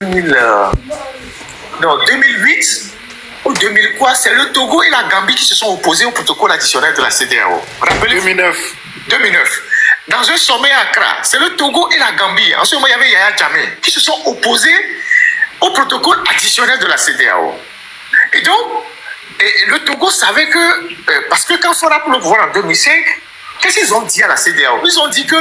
non, 2008 ou 2000 quoi, c'est le Togo et la Gambie qui se sont opposés au protocole additionnel de la CEDEAO. Rappelez-vous. 2009. Dans un sommet à Accra, c'est le Togo et la Gambie. En ce moment, il y avait Yaya Jammeh qui se sont opposés au protocole additionnel de la CEDEAO. Et donc, le Togo savait que, parce que quand Fora pris le pouvoir en 2005, qu'est-ce qu'ils ont dit à la CEDEAO? Ils ont dit que,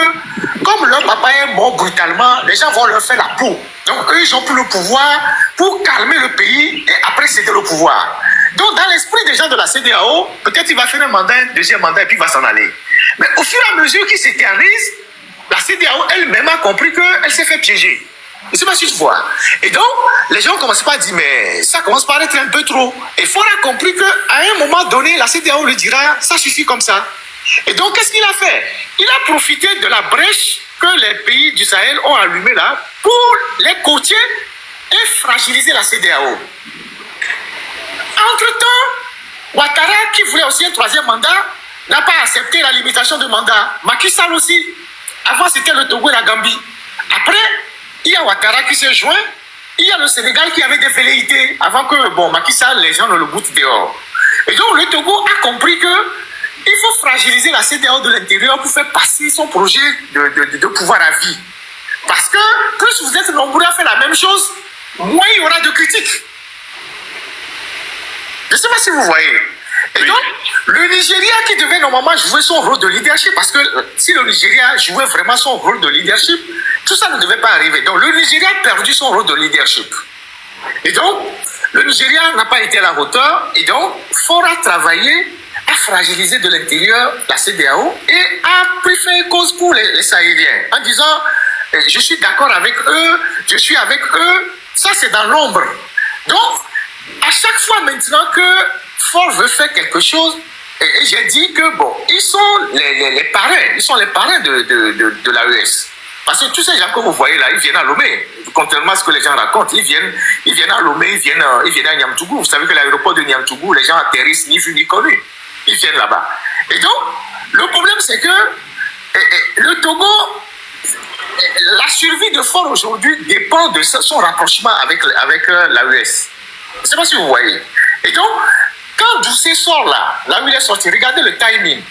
comme leur papa est mort brutalement, les gens vont leur faire la peau. Donc, eux, ils ont pris le pouvoir pour calmer le pays et après céder le pouvoir. Donc, dans l'esprit des gens de la CEDEAO, peut-être il va faire un mandat, un deuxième mandat et puis il va s'en aller. Mais au fur et à mesure qu'il s'éternise, la CEDEAO elle-même a compris qu'elle s'est fait piéger. Je ne sais pas si tu vois. Et donc, les gens commencent pas à dire, mais ça commence par être un peu trop. Et Fora a compris qu'à un moment donné, la CEDEAO lui dira, ça suffit comme ça. Et donc, qu'est-ce qu'il a fait? Il a profité de la brèche que les pays du Sahel ont allumée là pour les coacher et fragiliser la CEDEAO. Entre-temps, Ouattara, qui voulait aussi un troisième mandat, n'a pas accepté la limitation de mandat. Macky Sall aussi. Avant, c'était le Togo et la Gambie. Après, il y a Ouattara qui s'est joint. Il y a le Sénégal qui avait des velléités avant que, bon, Macky Sall, les gens ne le boutent dehors. Et donc, le Togo a compris que il faut fragiliser la CEDEAO de l'intérieur pour faire passer son projet de pouvoir à vie. Parce que plus vous êtes nombreux à faire la même chose, moins il y aura de critiques. Je ne sais pas si vous voyez. Et donc, le Nigeria qui devait normalement jouer son rôle de leadership, parce que si le Nigeria jouait vraiment son rôle de leadership, tout ça ne devait pas arriver. Donc, le Nigeria a perdu son rôle de leadership. Et donc, le Nigeria n'a pas été à la hauteur. Et donc, Fora travailler à fragiliser de l'intérieur la CEDEAO et a pris fait cause pour les Sahéliens en disant je suis d'accord avec eux, je suis avec eux. Ça, c'est dans l'ombre. Donc, à chaque fois maintenant que Ford veut faire quelque chose, et j'ai dit que bon, ils sont les parrains, ils sont les parrains de l'AES. Parce que tous ces gens que vous voyez là, ils viennent à Lomé. Contrairement à ce que les gens racontent, ils viennent à Lomé, ils viennent à Niamtougou. Vous savez que l'aéroport de Niamtougou, les gens atterrissent ni vu ni connu. Ils viennent là-bas. Et donc, le problème, c'est que le Togo, la survie de Ford aujourd'hui dépend de son rapprochement avec l'AES. Je ne sais pas si vous voyez. Et donc, quand Doucet sort là où il est sorti, regardez le timing.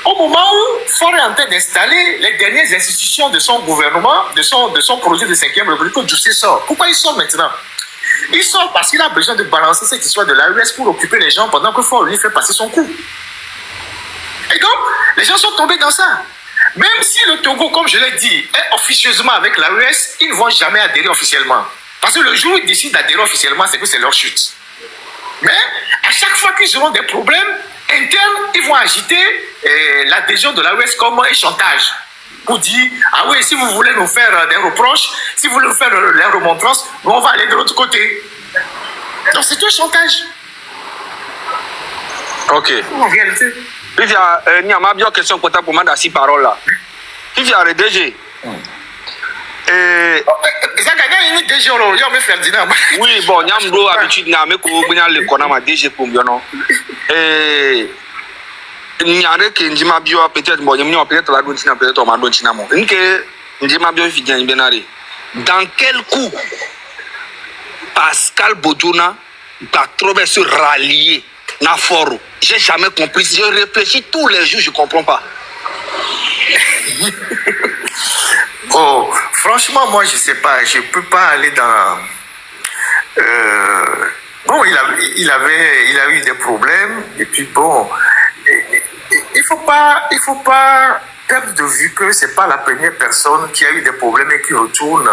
Au moment où Ford est en train d'installer les dernières institutions de son gouvernement, de son projet de 5e République, Doucet sort. Pourquoi il sort maintenant? Il sort parce qu'il a besoin de balancer cette histoire de l'AES pour occuper les gens pendant que Ford lui fait passer son coup. Et donc, les gens sont tombés dans ça. Même si le Togo, comme je l'ai dit, est officieusement avec l'AES, ils ne vont jamais adhérer officiellement. Parce que le jour où ils décident d'adhérer officiellement, c'est que c'est leur chute. Mais à chaque fois qu'ils auront des problèmes internes, ils vont agiter l'adhésion de l'AES comme un chantage. Pour dire, ah oui, si vous voulez nous faire des reproches, si vous voulez nous faire les remontrances, on va aller de l'autre côté. Donc c'est un chantage. Ok. En réalité. Il y a une question pour ta commande à 6 paroles là. Il y a le DG. Oui, bon, il y a une habitude de me connaître DG pour bien non. Il y a un bio peut-être bon, il y a peut-être la donne peut-être ma donne tinamo. Dans quel coup Pascal Bodjona va trouver se rallier na foro? J'ai jamais compris. Je réfléchis tous les jours, je comprends pas. Oh, franchement, moi, je sais pas. Je peux pas aller dans. Bon, il a eu des problèmes. Et puis bon, il faut pas perdre de vue que c'est pas la première personne qui a eu des problèmes et qui retourne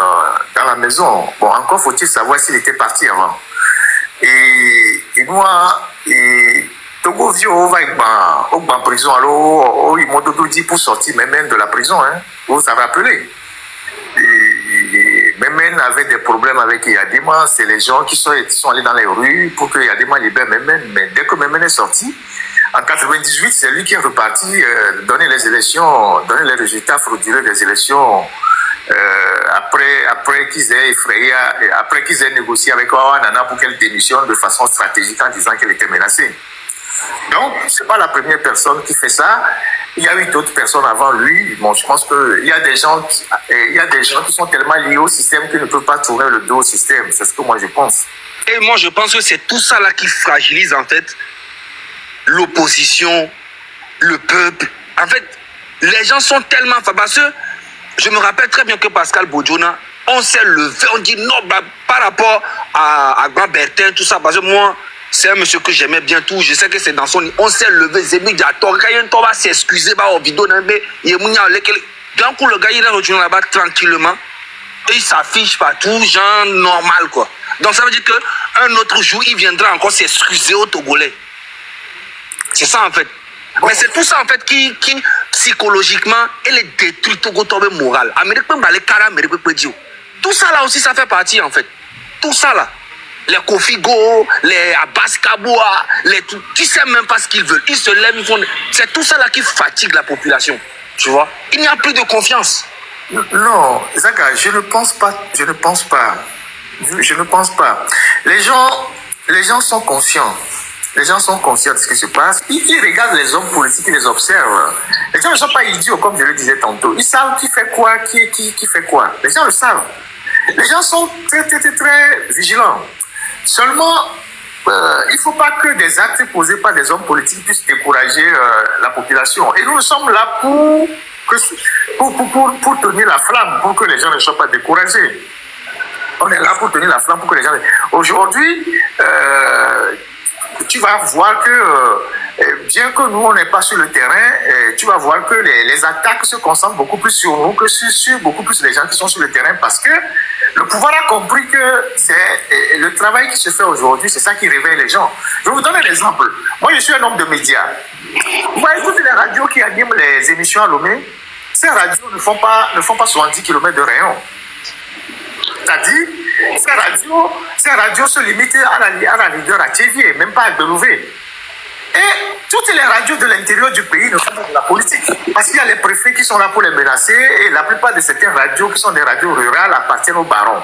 dans la maison. Bon, encore faut-il savoir s'il était parti avant. Et moi, Togo Vio va en prison. Alors, ils m'ont dit pour sortir même de la prison. Hein. Vous vous avez rappelé. Memen avait des problèmes avec Yadima. C'est les gens qui sont allés dans les rues pour que Yadima libère Memen. Mais dès que Memen est sorti, en 98, c'est lui qui est reparti donner les élections, donner les résultats frauduleux des élections. Après qu'ils aient effrayé, après qu'ils aient négocié avec Ouanana pour qu'elle démissionne de façon stratégique en disant qu'elle était menacée. Donc, ce n'est pas la première personne qui fait ça. il y a eu d'autres personnes avant lui. Bon, je pense qu'il y a des gens qui sont tellement liés au système qu'ils ne peuvent pas tourner le dos au système. C'est ce que moi je pense. Et moi, je pense que c'est tout ça là qui fragilise en fait l'opposition, le peuple. En fait, les gens sont tellement... Parce que je me rappelle très bien que Pascal Bodjona, on s'est levé, on dit non, bah, par rapport à Grand Bertin, tout ça, parce que moi, c'est un monsieur que j'aimais bien tout, je sais que c'est dans son... On s'est levé, Zébi Diator, quand il va s'excuser, bah, au vidéo, d'un coup, le gars, il est retourné là-bas tranquillement, et il s'affiche partout, genre normal, quoi. Donc ça veut dire qu'un autre jour, il viendra encore s'excuser aux Togolais. C'est ça, en fait. Mais c'est tout ça en fait qui psychologiquement elle est détruit Togo Tobe moral. Tout ça là aussi ça fait partie en fait. Tout ça là. Les Kofigo, les Abbas Kaboua, tu sais même pas ce qu'ils veulent. Ils se lèvent, ils font... C'est tout ça là qui fatigue la population. Tu vois? Il n'y a plus de confiance. Non, Zaka, je ne pense pas. Je ne pense pas. Les gens sont conscients. Les gens sont conscients de ce qui se passe. Ils regardent les hommes politiques, ils les observent. Les gens ne sont pas idiots, comme je le disais tantôt. Ils savent qui fait quoi, qui fait quoi. Les gens le savent. Les gens sont très vigilants. Seulement, il ne faut pas que des actes posés par des hommes politiques puissent décourager la population. Et nous sommes là pour tenir la flamme, pour que les gens ne soient pas découragés. On est là pour tenir la flamme, pour que les gens... Aujourd'hui, tu vas voir que, bien que nous, on n'est pas sur le terrain, tu vas voir que les attaques se concentrent beaucoup plus sur nous que sur beaucoup plus les gens qui sont sur le terrain, parce que le pouvoir a compris que c'est le travail qui se fait aujourd'hui, c'est ça qui réveille les gens. Je vais vous donner un exemple. Moi, je suis un homme de médias. Vous voyez toutes les radios qui animent les émissions à Lomé, ces radios ne font pas 70 km de rayon. C'est-à-dire, ces radios se limitent à la leader à Tchévier, même pas à Belouvé. Et toutes les radios de l'intérieur du pays ne font pas de la politique. Parce qu'il y a les préfets qui sont là pour les menacer, et la plupart de certaines radios qui sont des radios rurales appartiennent aux barons.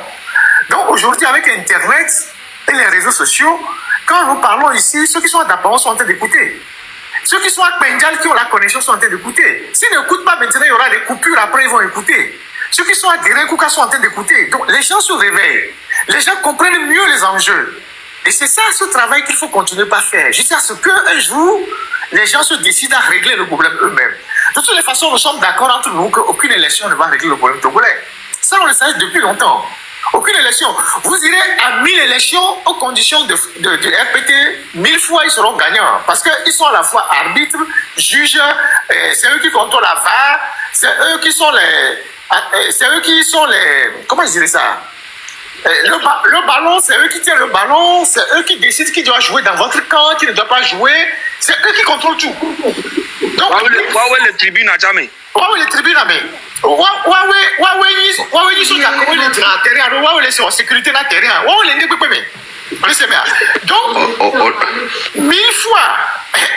Donc aujourd'hui, avec Internet et les réseaux sociaux, quand nous parlons ici, ceux qui sont à Dapaon sont en train d'écouter. Ceux qui sont à Pendjal, qui ont la connexion, sont en train d'écouter. S'ils n'écoutent pas maintenant, il y aura des coupures, après ils vont écouter. Ceux qui sont à Guérin-Kouka sont en train d'écouter. Donc les gens se réveillent. Les gens comprennent mieux les enjeux. Et c'est ça, ce travail qu'il faut continuer par faire. Jusqu'à ce qu'un jour, les gens se décident à régler le problème eux-mêmes. De toutes les façons, nous sommes d'accord entre nous qu'aucune élection ne va régler le problème togolais. Ça, on le sait depuis longtemps. Aucune élection. Vous irez à 1000 élections aux conditions de RPT, 1000 fois ils seront gagnants. Parce qu'ils sont à la fois arbitres, juges, c'est eux qui contrôlent la VAR, c'est eux qui sont les... Comment je dirais ça? Le ballon, c'est eux qui tiennent le ballon, c'est eux qui décident qui doit jouer dans votre camp, qui ne doit pas jouer. C'est eux qui contrôlent tout. Donc, les tribunes à jamais. Les tribunes à jamais. Ils sont d'accord, ils sont en terrain, ils sont en sécurité dans le terrain. Donc, 1000 fois,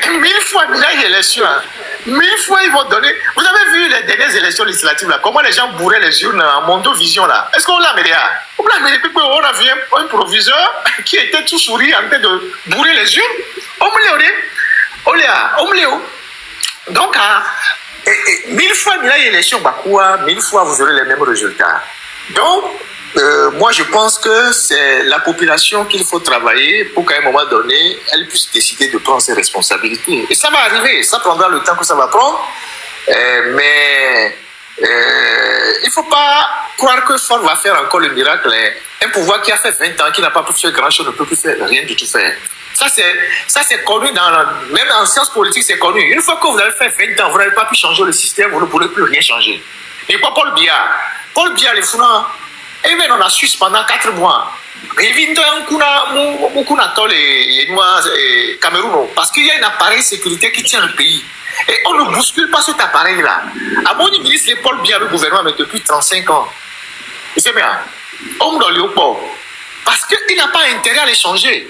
il y a une élection. 1000 fois, ils vont donner. Vous avez vu les dernières élections législatives, là, comment les gens bourraient les urnes en Mondovision, là. Est-ce qu'on l'a mis là? On a vu un proviseur qui était tout souri en train de bourrer les urnes. Donc, 1000 fois, il y a une élection, 1000 fois, vous aurez les mêmes résultats. Donc, moi, je pense que c'est la population qu'il faut travailler pour qu'à un moment donné, elle puisse décider de prendre ses responsabilités. Et ça va arriver, ça prendra le temps que ça va prendre, mais il ne faut pas croire que Ford va faire encore le miracle. Un pouvoir qui a fait 20 ans, qui n'a pas pu faire grand-chose, ne peut plus faire rien du tout faire. Ça, c'est connu, même en sciences politiques, c'est connu. Une fois que vous avez fait 20 ans, vous n'avez pas pu changer le système, vous ne pourrez plus rien changer. Et quoi, Paul Biya, les Founa, et bien on a Suisse pendant 4 mois. Et vite, Cameroun, parce qu'il y a un appareil sécurité qui tient le pays. Et on ne bouscule pas cet appareil-là. À mon ministre, Paul Biya, le gouvernement, mais depuis 35 ans. Vous savez bien, homme dans le parce qu'il n'a pas intérêt à les changer.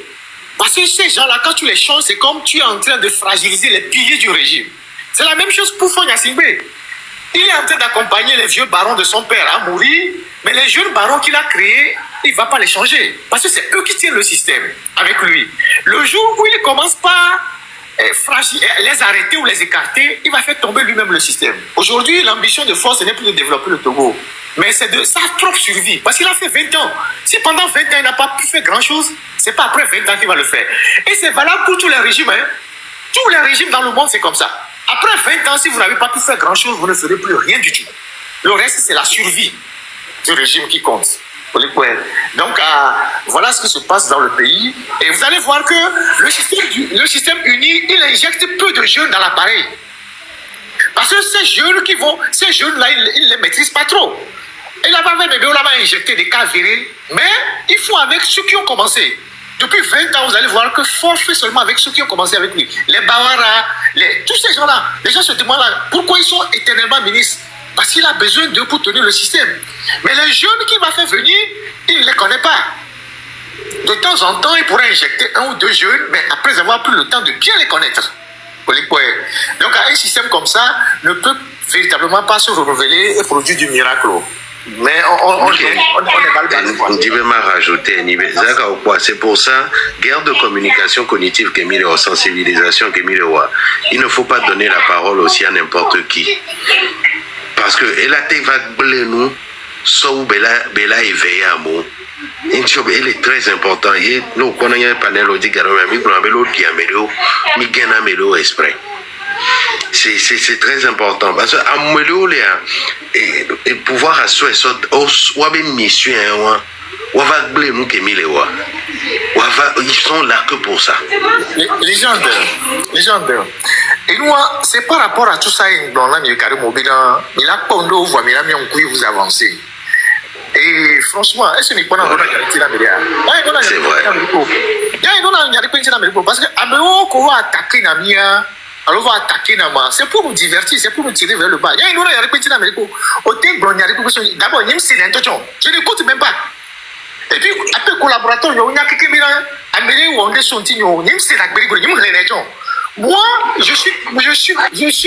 Parce que ces gens-là, quand tu les changes, c'est comme tu es en train de fragiliser les piliers du régime. C'est la même chose pour Fonya Singbe. Il est en train d'accompagner les vieux barons de son père à mourir, mais les jeunes barons qu'il a créés, il ne va pas les changer. Parce que c'est eux qui tiennent le système avec lui. Le jour où il ne commence pas les arrêter ou les écarter, il va faire tomber lui-même le système. Aujourd'hui, l'ambition de force, ce n'est plus de développer le Togo, mais c'est de sa propre survie. Parce qu'il a fait 20 ans. Si pendant 20 ans, il n'a pas pu faire grand-chose, c'est pas après 20 ans qu'il va le faire. Et c'est valable pour tous les régimes. Hein. Tous les régimes dans le monde, c'est comme ça. Après 20 ans, si vous n'avez pas pu faire grand-chose, vous ne ferez plus rien du tout. Le reste, c'est la survie du régime qui compte. Donc, voilà ce qui se passe dans le pays. Et vous allez voir que le système uni, il injecte peu de jeunes dans l'appareil. Parce que ces jeunes-là, ils ne les maîtrisent pas trop. Et là-bas, on va injecter des cas virés. Mais il faut avec ceux qui ont commencé. Depuis 20 ans, vous allez voir que Fort fait seulement avec ceux qui ont commencé avec lui. Les Bawara, tous ces gens-là. Les gens se demandent pourquoi ils sont éternellement ministres. Parce qu'il a besoin d'eux pour tenir le système. Mais les jeunes qu'il va faire venir, il ne les connaît pas. De temps en temps, il pourrait injecter 1 ou 2 jeunes, mais après avoir pris le temps de bien les connaître. Donc, un système comme ça ne peut véritablement pas se renouveler et produire du miracle. Mais on est mal dans je vais m'en rajouter. C'est pour ça, guerre de communication cognitive, sensibilisation, il ne faut pas donner la parole aussi à n'importe qui. Parce que elle a été vague nous, sauf Bella éveillé à moi. Elle est très important. Et nous connaissons un panel au Digaro, mais nous avons l'autre qui a mis esprit. C'est très important. Parce que à moi, et pouvoir assurer ça, ou bien mission, ou va blé nous qui mis ils sont là que pour ça. Légendaire. Et nous, c'est par rapport à tout ça, dans la il a pondo, vous avancez. Et franchement, est-ce que n'est pas dans la c'est vrai. Parce que Abeo, qu'on va attaquer Namia, alors on va attaquer Nama, c'est pour nous divertir, c'est pour nous tirer vers le bas. Il y a une autre qui a dit d'abord, je n'écoute même pas. Et puis, après collaborateur, il y a quelqu'un qui a amené ou on est son tignon, moi, je suis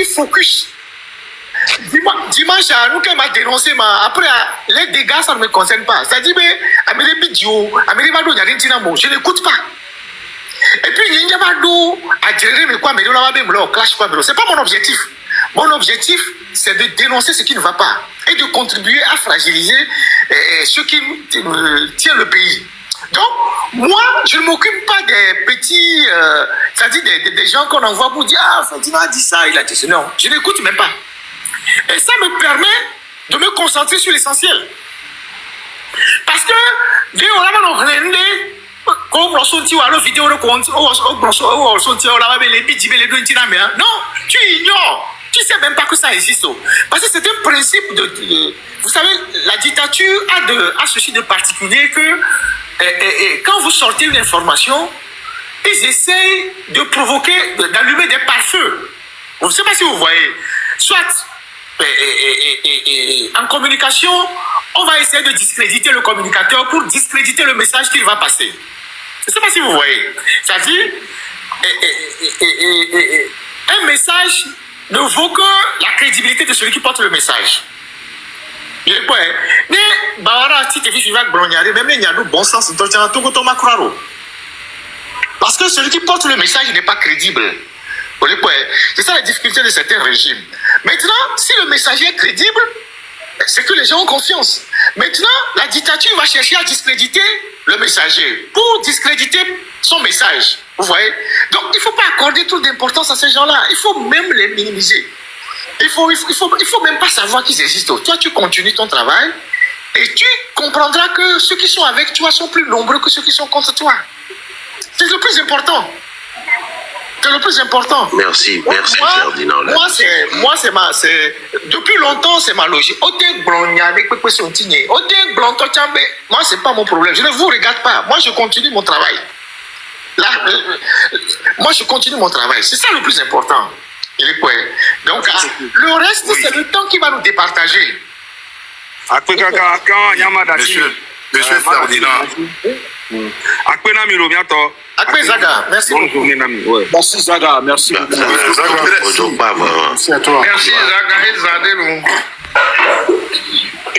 focus. Dimanche, nous qui m'a dénoncé, après, les dégâts, ça ne me concerne pas. C'est-à-dire, je n'écoute pas. Et puis, il y a pas d'eau à gérer, mais quoi, mais c'est pas mon objectif. Mon objectif, c'est de dénoncer ce qui ne va pas et de contribuer à fragiliser ce qui tient le pays. Donc, moi, je ne m'occupe pas des petits, c'est-à-dire des gens qu'on envoie pour dire, ah, Ferdinand a dit ça, il a dit ça. Non, je n'écoute même pas. Et ça me permet de me concentrer sur l'essentiel. Parce que, non, tu ignores. Tu ne sais même pas que ça existe. Parce que c'est un principe vous savez, la dictature a ceci de particulier que quand vous sortez une information, ils essayent de provoquer, d'allumer des pare-feux. Je ne sais pas si vous voyez. Soit, en communication, on va essayer de discréditer le communicateur pour discréditer le message qu'il va passer. Je ne sais pas si vous voyez. C'est-à-dire, un message ne vaut que la crédibilité de celui qui porte le message. Parce que celui qui porte le message n'est pas crédible. C'est ça la difficulté de certains régimes. Maintenant, si le messager est crédible, c'est que les gens ont confiance. Maintenant, la dictature va chercher à discréditer le messager pour discréditer son message. Vous voyez? Donc, il ne faut pas accorder trop d'importance à ces gens-là. Il faut même les minimiser. Il faut même pas savoir qu'ils existent. Toi, tu continues ton travail et tu comprendras que ceux qui sont avec toi sont plus nombreux que ceux qui sont contre toi. C'est le plus important. C'est le plus important. Merci, Ferdinand. Moi, depuis longtemps, c'est ma logique. Moi, c'est pas mon problème. Je ne vous regarde pas. Moi, je continue mon travail. Là, moi, je continue mon travail. C'est ça le plus important. Donc, le reste, c'est le temps qui va nous départager. Monsieur Ferdinand. Akpe Zaga, merci beaucoup. Merci Zaga, merci. Merci à toi. Merci Zaga et Zadelu.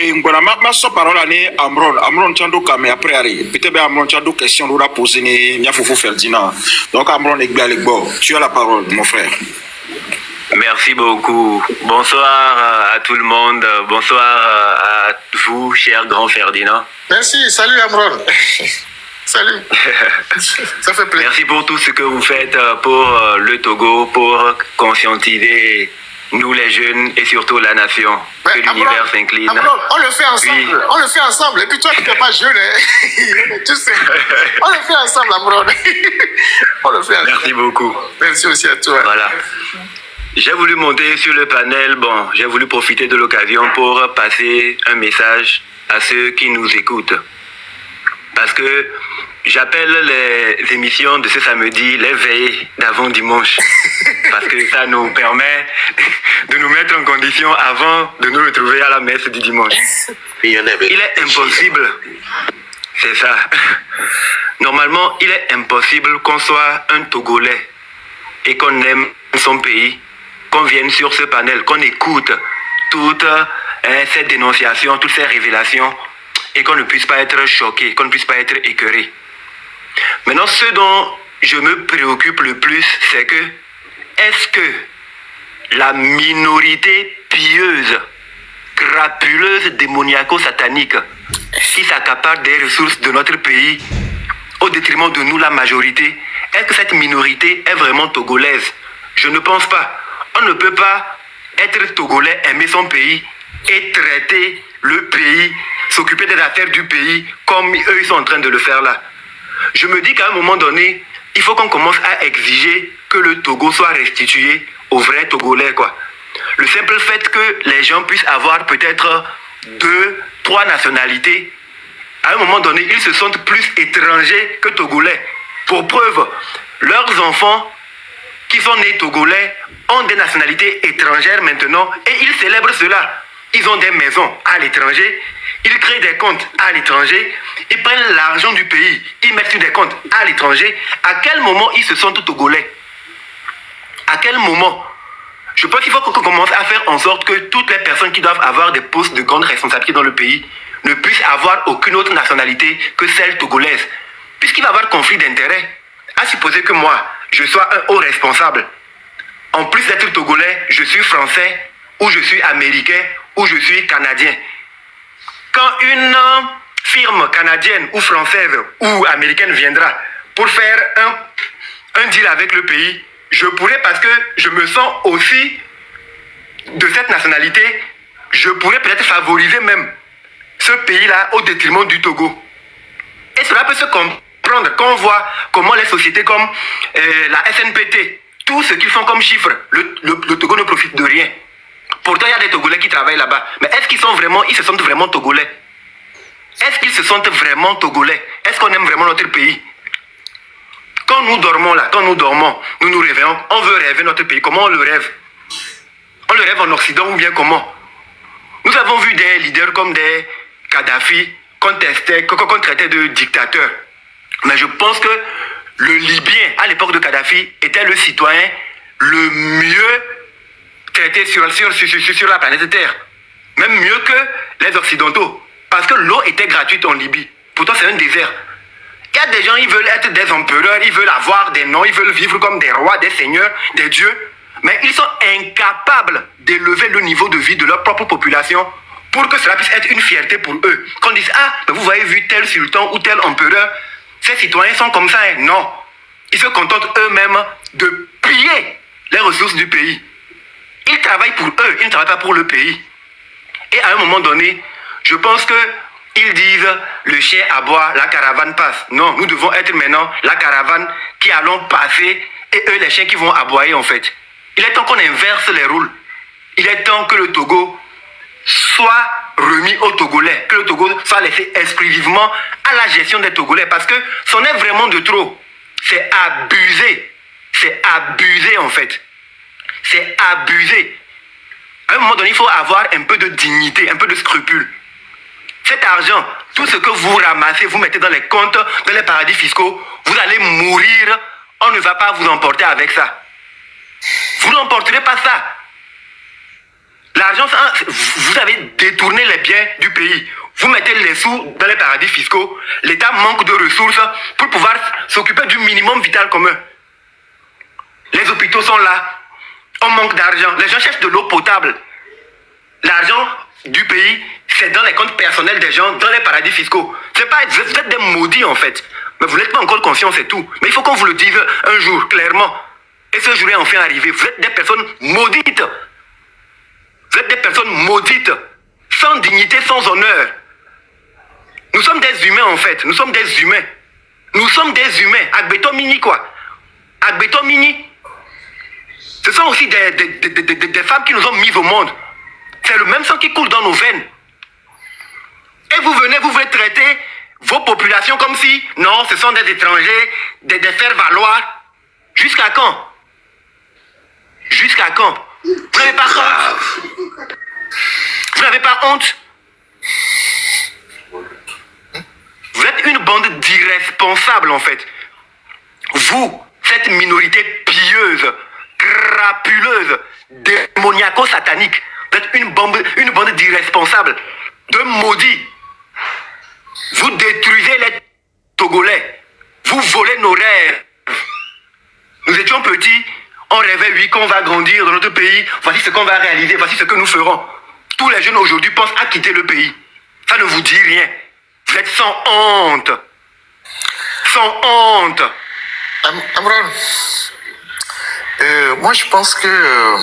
ngwana ma so parole ni Amron Chando Kame après ari. Peut-être Amron Chando question nous la poser ni Niafofo Ferdinand. Donc Amron Egbalegbo, tu as la parole mon frère. Merci beaucoup. Bonsoir à tout le monde. Bonsoir à vous, cher grand Ferdinand. Merci, salut Amron. Salut. Ça fait plaisir. Merci pour tout ce que vous faites pour le Togo, pour conscientiser nous les jeunes et surtout la nation. Que l'univers s'incline. Amron, on le fait ensemble. Oui. On le fait ensemble. Et puis toi, tu n'es pas jeune. Hein? Tu sais. On le fait ensemble, Amron. On le fait ensemble. Merci beaucoup. Merci aussi à toi. Voilà. J'ai voulu monter sur le panel, j'ai voulu profiter de l'occasion pour passer un message à ceux qui nous écoutent. Parce que j'appelle les émissions de ce samedi les veillées d'avant dimanche. Parce que ça nous permet de nous mettre en condition avant de nous retrouver à la messe du dimanche. Il est impossible, c'est ça. Normalement, il est impossible qu'on soit un Togolais et qu'on aime son pays, qu'on vienne sur ce panel, qu'on écoute toutes ces dénonciations, toutes ces révélations, et qu'on ne puisse pas être choqué, qu'on ne puisse pas être écœuré. Maintenant, ce dont je me préoccupe le plus, c'est que, est-ce que la minorité pieuse, crapuleuse, démoniaco-satanique, qui s'accapare des ressources de notre pays, au détriment de nous, la majorité, est-ce que cette minorité est vraiment togolaise? Je ne pense pas. On ne peut pas être togolais, aimer son pays et traiter le pays, s'occuper des affaires du pays comme eux ils sont en train de le faire là. Je me dis qu'à un moment donné, il faut qu'on commence à exiger que le Togo soit restitué aux vrais Togolais, quoi. Le simple fait que les gens puissent avoir peut-être 2, 3 nationalités, à un moment donné, ils se sentent plus étrangers que Togolais. Pour preuve, leurs enfants qui sont nés Togolais ont des nationalités étrangères maintenant et ils célèbrent cela. Ils ont des maisons à l'étranger, ils créent des comptes à l'étranger, ils prennent l'argent du pays, ils mettent sur des comptes à l'étranger. À quel moment ils se sentent Togolais? À quel moment? Je pense qu'il faut qu'on commence à faire en sorte que toutes les personnes qui doivent avoir des postes de grande responsabilité dans le pays ne puissent avoir aucune autre nationalité que celle togolaise. Puisqu'il va y avoir conflit d'intérêts, à supposer que moi, je sois un haut responsable. En plus d'être togolais, je suis français, ou je suis américain, ou je suis canadien. Quand une firme canadienne ou française ou américaine viendra pour faire un deal avec le pays, je pourrais, parce que je me sens aussi de cette nationalité, je pourrais peut-être favoriser même ce pays-là au détriment du Togo. Et cela peut se comprendre quand on voit comment les sociétés comme la SNPT, tout ce qu'ils font comme chiffres, le Togo ne profite de rien. Pourtant, il y a des Togolais qui travaillent là-bas. Mais est-ce qu'ils se sentent vraiment Togolais? Est-ce qu'ils se sentent vraiment Togolais? Est-ce qu'on aime vraiment notre pays? Quand nous dormons là, nous nous réveillons, on veut rêver notre pays. Comment on le rêve? On le rêve en Occident ou bien comment? Nous avons vu des leaders comme des Kadhafi qu'on traitait de dictateurs. Mais je pense que le Libyen, à l'époque de Kadhafi, était le citoyen le mieux traité sur la planète Terre. Même mieux que les Occidentaux. Parce que l'eau était gratuite en Libye. Pourtant, c'est un désert. Il y a des gens, ils veulent être des empereurs, ils veulent avoir des noms, ils veulent vivre comme des rois, des seigneurs, des dieux. Mais ils sont incapables d'élever le niveau de vie de leur propre population pour que cela puisse être une fierté pour eux. Qu'on dise, ah, mais vous avez vu tel sultan ou tel empereur, ces citoyens sont comme ça. Hein? Non. Ils se contentent eux-mêmes de piller les ressources du pays. Ils travaillent pour eux, ils ne travaillent pas pour le pays. Et à un moment donné, je pense qu'ils disent, le chien aboie, la caravane passe. Non, nous devons être maintenant la caravane qui allons passer et eux les chiens qui vont aboyer en fait. Il est temps qu'on inverse les rôles. Il est temps que le Togo soit remis aux Togolais, que le Togo soit laissé exclusivement à la gestion des Togolais parce que c'en est vraiment de trop. C'est abusé. C'est abusé en fait. C'est abusé. À un moment donné, il faut avoir un peu de dignité, un peu de scrupule. Cet argent, tout ce que vous ramassez, vous mettez dans les comptes, dans les paradis fiscaux, vous allez mourir. On ne va pas vous emporter avec ça. Vous n'emporterez pas ça. L'argent, vous avez détourné les biens du pays. Vous mettez les sous dans les paradis fiscaux. L'État manque de ressources pour pouvoir s'occuper du minimum vital commun. Les hôpitaux sont là. On manque d'argent. Les gens cherchent de l'eau potable. L'argent du pays, c'est dans les comptes personnels des gens, dans les paradis fiscaux. C'est pas, vous êtes des maudits en fait. Mais vous n'êtes pas encore conscients, c'est tout. Mais il faut qu'on vous le dise un jour, clairement. Et ce jour est enfin arrivé. Vous êtes des personnes maudites. Vous êtes des personnes maudites. Sans dignité, sans honneur. Nous sommes des humains en fait. Nous sommes des humains. Nous sommes des humains. Agbeto Mini quoi. Agbeto Mini. Ce sont aussi des femmes qui nous ont mis au monde. C'est le même sang qui coule dans nos veines. Et vous voulez traiter vos populations comme si, non, ce sont des étrangers, des faire-valoir. Jusqu'à quand? Jusqu'à quand? Vous n'avez pas honte? Vous n'avez pas honte? Vous êtes une bande d'irresponsables en fait. Vous, cette minorité pieuse, crapuleuse, démoniaco-satanique, vous êtes une bande d'irresponsables, de maudits. Vous détruisez les Togolais. Vous volez nos rêves. Nous étions petits, on rêvait, oui, qu'on va grandir dans notre pays. Voici ce qu'on va réaliser, voici ce que nous ferons. Tous les jeunes aujourd'hui pensent à quitter le pays. Ça ne vous dit rien. Vous êtes sans honte. Sans honte. Amron, moi je pense que...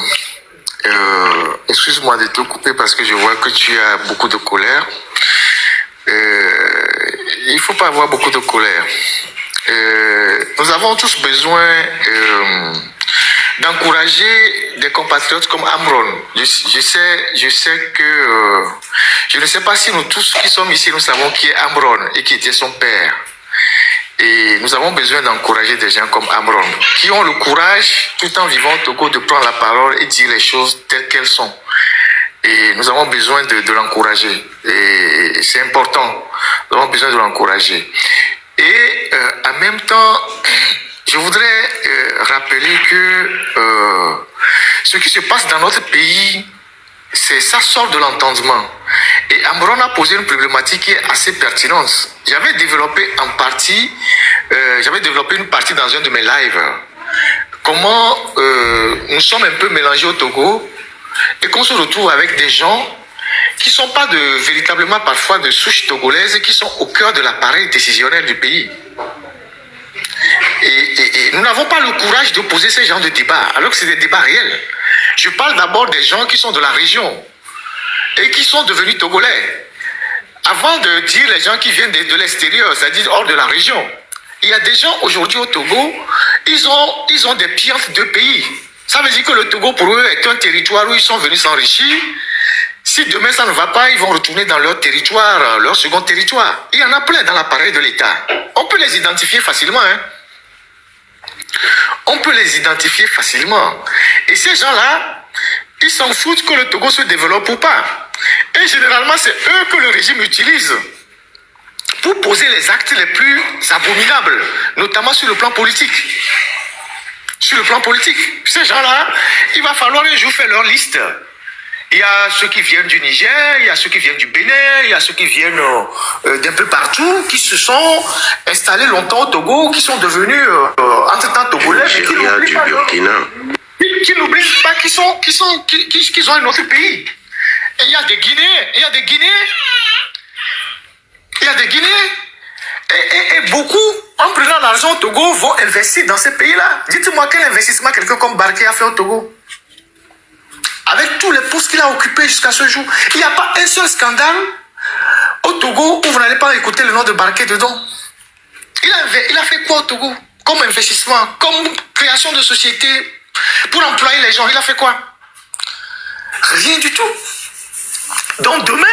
excuse-moi de te couper parce que je vois que tu as beaucoup de colère. Il ne faut pas avoir beaucoup de colère. Nous avons tous besoin d'encourager des compatriotes comme Amron. Je sais que... je ne sais pas si nous tous qui sommes ici, nous savons qui est Amron et qui était son père. Et nous avons besoin d'encourager des gens comme Amron, qui ont le courage, tout en vivant au Togo, de prendre la parole et dire les choses telles qu'elles sont. Et nous avons besoin de l'encourager. Et c'est important. Nous avons besoin de l'encourager. Et en même temps, je voudrais rappeler que ce qui se passe dans notre pays, ça sort de l'entendement. Et Amron a posé une problématique qui est assez pertinente. J'avais développé une partie dans un de mes lives. Comment nous sommes un peu mélangés au Togo et qu'on se retrouve avec des gens qui ne sont pas véritablement parfois de souche togolaise et qui sont au cœur de l'appareil décisionnel du pays. Et nous n'avons pas le courage de poser ces genres de débats, alors que c'est des débats réels. Je parle d'abord des gens qui sont de la région et qui sont devenus togolais. Avant de dire les gens qui viennent de l'extérieur, c'est-à-dire hors de la région, il y a des gens aujourd'hui au Togo, ils ont des pieds entre deux pays. Ça veut dire que le Togo pour eux est un territoire où ils sont venus s'enrichir. Si demain ça ne va pas, ils vont retourner dans leur territoire, leur second territoire. Il y en a plein dans l'appareil de l'État. On peut les identifier facilement. On peut les identifier facilement. Et ces gens-là, ils s'en foutent que le Togo se développe ou pas. Et généralement, c'est eux que le régime utilise pour poser les actes les plus abominables, notamment sur le plan politique. Sur le plan politique. Ces gens-là, il va falloir un jour faire leur liste. Il y a ceux qui viennent du Niger, il y a ceux qui viennent du Bénin, il y a ceux qui viennent d'un peu partout, qui se sont installés longtemps au Togo, qui sont devenus entre-temps togolais, mais qui n'oublient pas, qui n'oublient pas qu'ils ont un autre pays. Et il y a des Guinéens, et beaucoup, en prenant l'argent au Togo, vont investir dans ces pays-là. Dites-moi quel investissement quelqu'un comme Barké a fait au Togo? Avec tous les postes qu'il a occupés jusqu'à ce jour, il n'y a pas un seul scandale au Togo où vous n'allez pas écouter le nom de Barké dedans. Il a fait quoi au Togo? Comme investissement, comme création de société, pour employer les gens, il a fait quoi? Rien du tout. Donc demain,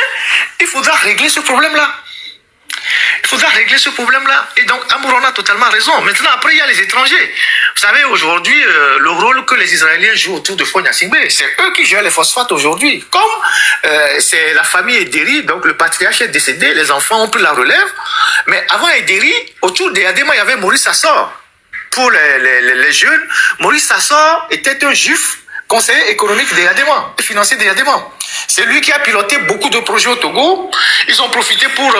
il faudra régler ce problème-là. Et donc, Amron a totalement raison. Maintenant, après, il y a les étrangers. Vous savez, aujourd'hui, le rôle que les Israéliens jouent autour de Fonya Singbe, c'est eux qui gèrent les phosphates aujourd'hui. Comme c'est la famille Ederi, donc le patriarche est décédé, les enfants ont pris la relève. Mais avant Ederi, autour d'Adema, il y avait Maurice Sassor. Pour les jeunes, Maurice Sassor était un juif conseiller économique des Yadema, financier des Yadema. C'est lui qui a piloté beaucoup de projets au Togo. Ils ont profité pour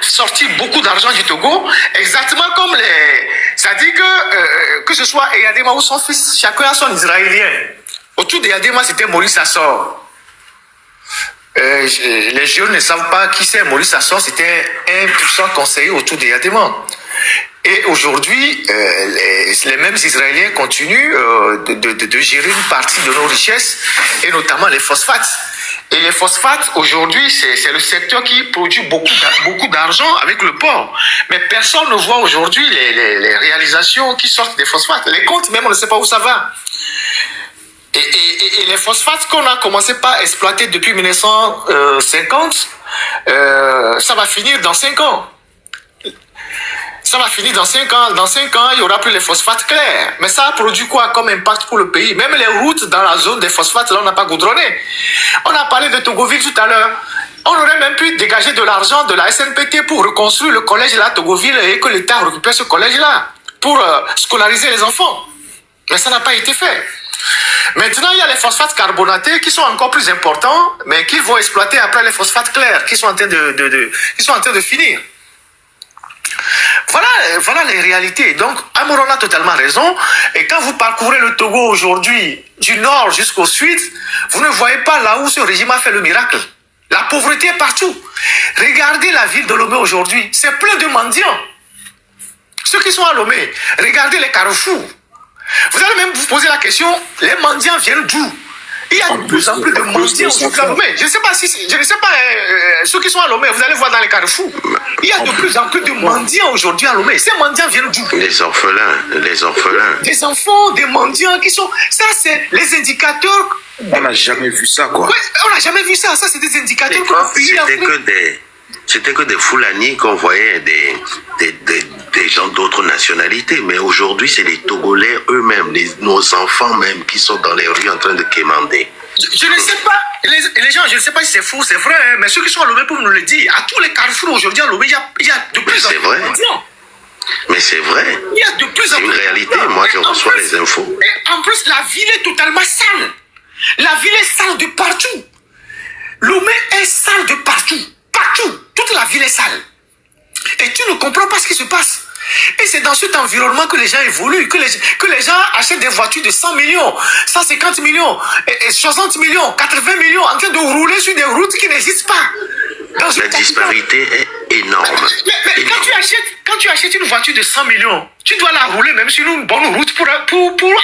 sortir beaucoup d'argent du Togo, exactement comme les... Ça dit que ce soit Yadema ou son fils, chacun a son Israélien. Autour des Yadema, c'était Maurice Assor. Les jeunes ne savent pas qui c'est Maurice Assor, c'était un puissant conseiller autour des Yadema. Et aujourd'hui, les mêmes Israéliens continuent de gérer une partie de nos richesses, et notamment les phosphates. Et les phosphates, aujourd'hui, c'est le secteur qui produit beaucoup d'argent avec le port. Mais personne ne voit aujourd'hui les réalisations qui sortent des phosphates. Les comptes, même, on ne sait pas où ça va. Et les phosphates qu'on a commencé par exploiter depuis 1950, ça va finir dans 5 ans. Ça va finir dans 5 ans. Dans 5 ans, il n'y aura plus les phosphates clairs. Mais ça a produit quoi comme impact pour le pays? Même les routes dans la zone des phosphates, là, on n'a pas goudronné. On a parlé de Togoville tout à l'heure. On aurait même pu dégager de l'argent de la SNPT pour reconstruire le collège là, Togoville, et que l'État récupère ce collège-là pour scolariser les enfants. Mais ça n'a pas été fait. Maintenant, il y a les phosphates carbonatés qui sont encore plus importants, mais qui vont exploiter après les phosphates clairs, qui sont en train de finir. Voilà les réalités. Donc, Amoron a totalement raison. Et quand vous parcourez le Togo aujourd'hui, du nord jusqu'au sud, vous ne voyez pas là où ce régime a fait le miracle. La pauvreté est partout. Regardez la ville de Lomé aujourd'hui. C'est plein de mendiants. Ceux qui sont à Lomé, regardez les carrefours. Vous allez même vous poser la question, les mendiants viennent d'où? Il y a de plus en plus de mendiants aujourd'hui à Lomé. Je ne sais pas ceux qui sont à Lomé, vous allez voir dans les carrefours. Il y a de plus en plus de mendiants aujourd'hui à Lomé. Ces mendiants viennent d'où? Les orphelins. Des enfants, des mendiants qui sont... Ça, c'est les indicateurs... On n'a jamais vu ça, quoi. Ouais, on n'a jamais vu ça. Ça, c'est des indicateurs que le pays a fait. C'était que des Foulani qu'on voyait, des gens d'autres nationalités. Mais aujourd'hui, c'est les Togolais eux-mêmes, nos enfants même, qui sont dans les rues en train de quémander. Je ne sais pas, les gens, je ne sais pas si c'est faux, c'est vrai, hein, mais ceux qui sont à Lomé peuvent nous le dire. À tous les carrefours aujourd'hui à Lomé, il y a de plus en plus de mendiants. Mais c'est vrai. Il y a de plus en plus. C'est une réalité. Moi, je reçois les infos. Et en plus, la ville est totalement sale. La ville est sale de partout. Lomé est sale de partout. Partout. Toute la ville est sale. Et tu ne comprends pas ce qui se passe. Et c'est dans cet environnement que les gens évoluent, que les gens achètent des voitures de 100 millions, 150 millions, et 60 millions, 80 millions, en train de rouler sur des routes qui n'existent pas. La disparité est énorme. Mais quand tu achètes une voiture de 100 millions, tu dois la rouler même sur une bonne route pour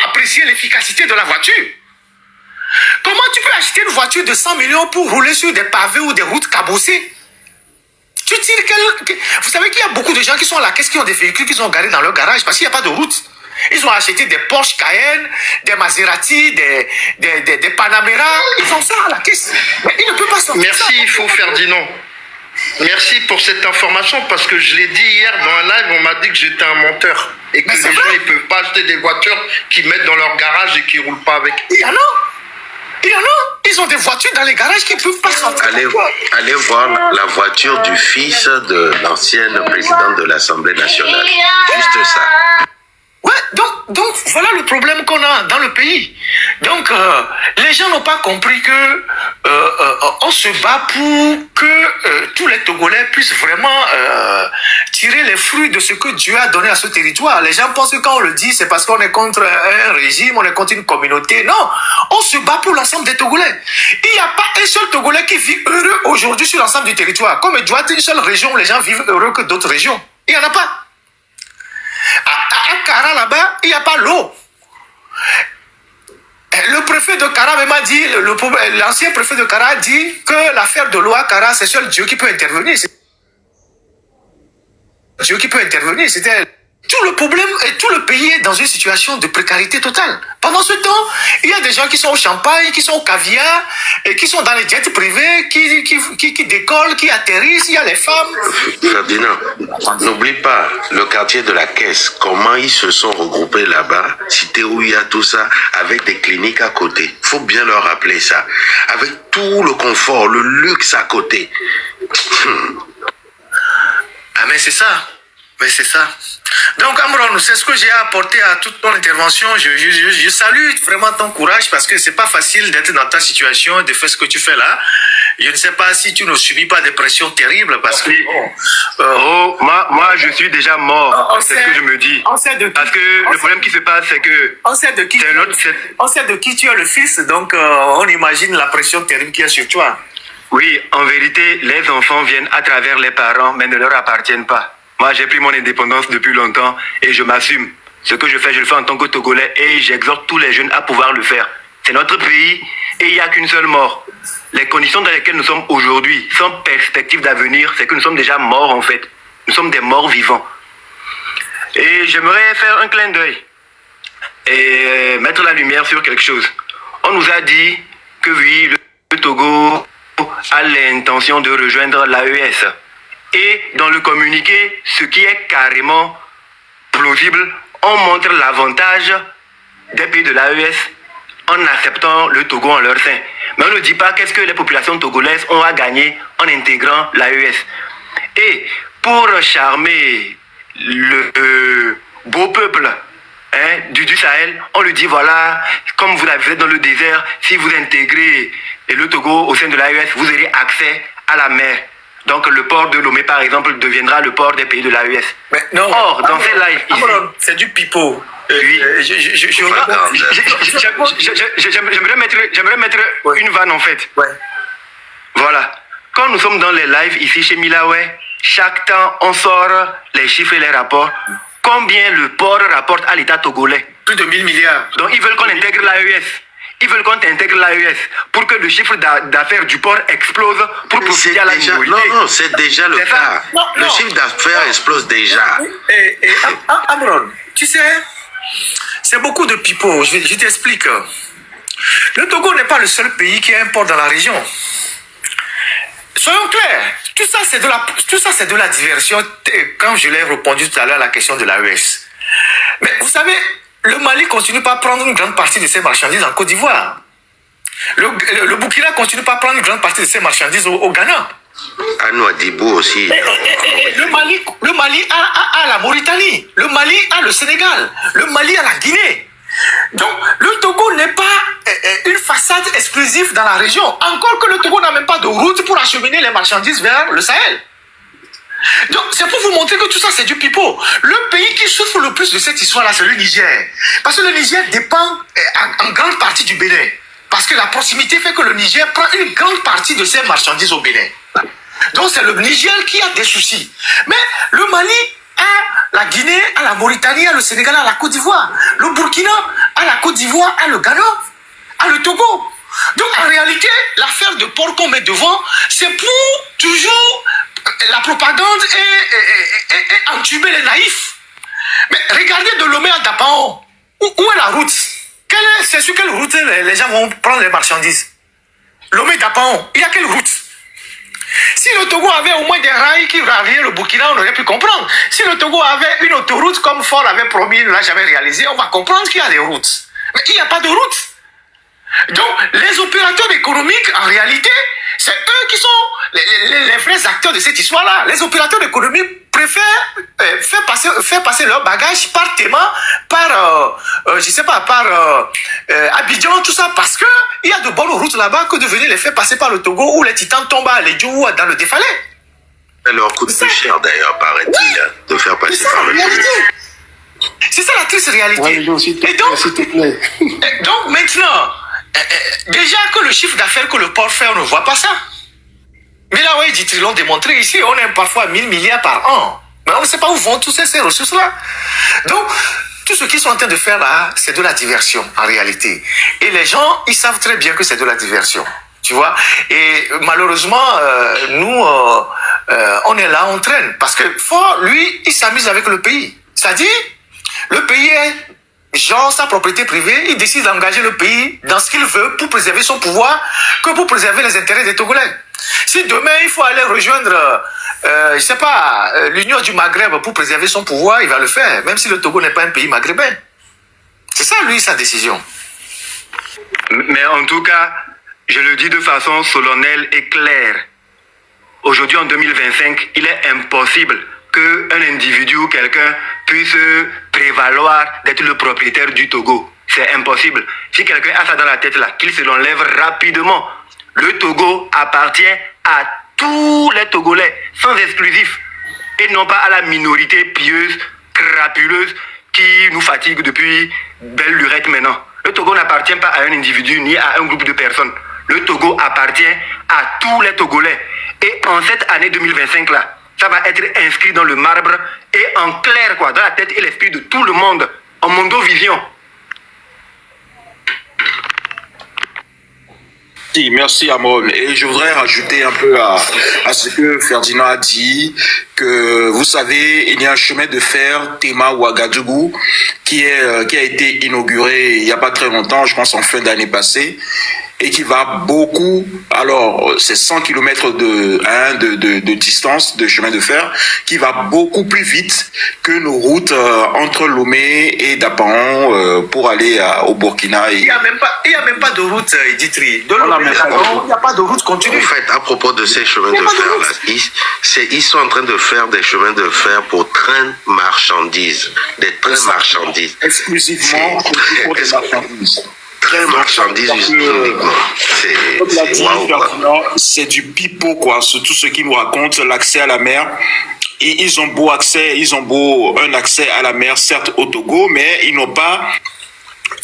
apprécier l'efficacité de la voiture. Comment tu peux acheter une voiture de 100 millions pour rouler sur des pavés ou des routes cabossées? Tu tires Vous savez qu'il y a beaucoup de gens qui sont à la caisse, qui ont des véhicules qu'ils ont garés dans leur garage parce qu'il n'y a pas de route. Ils ont acheté des Porsche Cayenne, des Maserati, des Panamera. Ils ont ça à la caisse. Mais ils ne peuvent pas sortir. Merci, Faux Ferdinand. Merci pour cette information parce que je l'ai dit hier dans un live, on m'a dit que j'étais un menteur. Et que les gens ne peuvent pas acheter des voitures qu'ils mettent dans leur garage et qui ne roulent pas avec. Il y en a. Ils ont des voitures dans les garages qui ne peuvent pas sortir. Allez voir la voiture du fils de l'ancienne présidente de l'Assemblée nationale. Juste ça. Ouais, donc voilà le problème qu'on a dans le pays. Donc les gens n'ont pas compris que on se bat pour que tous les Togolais puissent vraiment tirer les fruits de ce que Dieu a donné à ce territoire. Les gens pensent que quand on le dit, c'est parce qu'on est contre un régime, on est contre une communauté. Non, on se bat pour l'ensemble des Togolais. Il n'y a pas un seul Togolais qui vit heureux aujourd'hui sur l'ensemble du territoire. Comme il doit être une seule région où les gens vivent heureux que d'autres régions. Il n'y en a pas. À Kara, là-bas, il n'y a pas l'eau. Le préfet de Kara m'a dit, l'ancien préfet de Kara dit que l'affaire de l'eau à Kara, c'est seul Dieu qui peut intervenir. Dieu qui peut intervenir, c'était... Tout le problème et tout le pays est dans une situation de précarité totale. Pendant ce temps, il y a des gens qui sont au champagne, qui sont au caviar, et qui sont dans les jets privés, qui décollent, qui atterrissent, il y a les femmes. Ferdinand, n'oublie pas le quartier de la Caisse, comment ils se sont regroupés là-bas, cité où il y a tout ça, avec des cliniques à côté. Il faut bien leur rappeler ça. Avec tout le confort, le luxe à côté. Ah mais c'est ça. Mais c'est ça. Donc, Amron, c'est ce que j'ai apporté à toute ton intervention. Je salue vraiment ton courage parce que c'est pas facile d'être dans ta situation, de faire ce que tu fais là. Je ne sais pas si tu ne subis pas des pressions terribles parce que... Moi, je suis déjà mort. C'est ce que je me dis. On sait de qui, Parce que le problème qui se passe, c'est que... on sait de qui, on sait de qui tu es le fils, donc on imagine la pression terrible qu'il y a sur toi. Oui, en vérité, les enfants viennent à travers les parents, mais ne leur appartiennent pas. Moi, j'ai pris mon indépendance depuis longtemps et je m'assume. Ce que je fais en tant que Togolais et j'exhorte tous les jeunes à pouvoir le faire. C'est notre pays et il n'y a qu'une seule mort. Les conditions dans lesquelles nous sommes aujourd'hui, sans perspective d'avenir, c'est que nous sommes déjà morts en fait. Nous sommes des morts vivants. Et j'aimerais faire un clin d'œil et mettre la lumière sur quelque chose. On nous a dit que oui, le Togo a l'intention de rejoindre l'AES. Et dans le communiqué, ce qui est carrément plausible, on montre l'avantage des pays de l'AES en acceptant le Togo en leur sein. Mais on ne dit pas qu'est-ce que les populations togolaises ont à gagner en intégrant l'AES. Et pour charmer le beau peuple du Sahel, on lui dit voilà, comme vous êtes dans le désert, si vous intégrez le Togo au sein de l'AES, vous aurez accès à la mer. Donc le port de Lomé, par exemple, deviendra le port des pays de l'AES. Mais non. Or, dans ces lives ici... C'est du pipeau. Oui. J'aimerais mettre une vanne en fait. Ouais. Voilà. Quand nous sommes dans les lives ici chez Milaway, chaque temps on sort les chiffres et les rapports. Combien le port rapporte à l'État togolais? Plus de 1000 milliards. Donc ils veulent qu'on intègre l'AES. Ils veulent qu'on intègre l'AES pour que le chiffre d'affaires du port explose pour profiter à la minorité. Non, c'est déjà le cas. Le chiffre d'affaires explose déjà. Amron, tu sais, c'est beaucoup de pipeaux. Je t'explique. Le Togo n'est pas le seul pays qui a un port dans la région. Soyons clairs, tout ça c'est de la diversion, quand je l'ai répondu tout à l'heure à la question de l'AES. Mais vous savez, le Mali continue pas à prendre une grande partie de ses marchandises en Côte d'Ivoire. Le Burkina continue pas à prendre une grande partie de ses marchandises au Ghana. À Nouadhibou aussi. Le Mali a la Mauritanie, le Mali a le Sénégal, le Mali a la Guinée. Donc, le Togo n'est pas une façade exclusive dans la région. Encore que le Togo n'a même pas de route pour acheminer les marchandises vers le Sahel. Donc, c'est pour vous montrer que tout ça, c'est du pipeau. Le pays qui souffre le plus de cette histoire-là, c'est le Niger. Parce que le Niger dépend en grande partie du Bénin. Parce que la proximité fait que le Niger prend une grande partie de ses marchandises au Bénin. Donc, c'est le Niger qui a des soucis. Mais le Mali a la Guinée, a la Mauritanie, a le Sénégal, a la Côte d'Ivoire. Le Burkina a la Côte d'Ivoire, a le Ghana, a le Togo. Donc, en réalité, l'affaire de port qu'on met devant, c'est pour toujours la propagande et entuber les naïfs. Mais regardez de Lomé à Dapao. Où est la route? C'est sur quelle route les gens vont prendre les marchandises? Lomé Dapao, il y a quelle route? Si le Togo avait au moins des rails qui ralliaient le Burkina, on aurait pu comprendre. Si le Togo avait une autoroute comme Ford avait promis, il ne l'a jamais réalisé, on va comprendre qu'il y a des routes. Mais il n'y a pas de route. Donc, les opérateurs économiques, en réalité, c'est eux qui sont les vrais acteurs de cette histoire-là. Les opérateurs économiques préfèrent faire passer leur bagage par Téma, par Abidjan, tout ça, parce que il y a de bonnes routes là-bas que de venir les faire passer par le Togo où les titans tombent à Lédjou ou dans le défalé. Ça leur coûte plus cher d'ailleurs, paraît-il, de faire passer par le Togo. C'est ça la triste réalité. Ouais, et donc maintenant, déjà que le chiffre d'affaires que le port fait, on ne voit pas ça. Mais là, oui, ils l'ont démontré ici, on est parfois 1000 milliards par an. Mais on ne sait pas où vont toutes ces ressources-là. Donc, tout ce qu'ils sont en train de faire là, c'est de la diversion en réalité. Et les gens, ils savent très bien que c'est de la diversion. Tu vois? Et malheureusement, nous, on est là, on traîne. Parce que Ford, lui, il s'amuse avec le pays. C'est-à-dire, le pays est genre sa propriété privée, il décide d'engager le pays dans ce qu'il veut pour préserver son pouvoir, que pour préserver les intérêts des Togolais. Si demain il faut aller rejoindre, l'Union du Maghreb pour préserver son pouvoir, il va le faire, même si le Togo n'est pas un pays maghrébin. C'est ça, lui, sa décision. Mais en tout cas, je le dis de façon solennelle et claire. Aujourd'hui, en 2025, il est impossible qu'un individu ou quelqu'un puisse prévaloir d'être le propriétaire du Togo. C'est impossible. Si quelqu'un a ça dans la tête là, qu'il se l'enlève rapidement. Le Togo appartient à tous les Togolais, sans exclusif. Et non pas à la minorité pieuse, crapuleuse, qui nous fatigue depuis belle lurette maintenant. Le Togo n'appartient pas à un individu ni à un groupe de personnes. Le Togo appartient à tous les Togolais. Et en cette année 2025 là, ça va être inscrit dans le marbre et en clair quoi, dans la tête et l'esprit de tout le monde, en mondovision. Merci Amon. Et je voudrais rajouter un peu à ce que Ferdinand a dit, que vous savez, il y a un chemin de fer Tema-Ouagadougou qui a été inauguré il n'y a pas très longtemps, je pense en fin d'année passée, et qui va beaucoup, alors c'est 100 km de distance de chemin de fer, qui va beaucoup plus vite que nos routes entre Lomé et Dapaon pour aller au Burkina. Il n'y a même pas de route, Editri. De Lomé à Dapaon, il n'y a pas de route continue. En fait, à propos de ces chemins de fer, là, ils sont en train de faire des chemins de fer pour trains marchandises, des trains marchandises. Exclusivement pour des marchandises. Très marchandises uniquement. C'est du pipeau, quoi. Surtout ceux qui nous racontent l'accès à la mer. Et ils ont un accès à la mer, certes au Togo, mais ils n'ont pas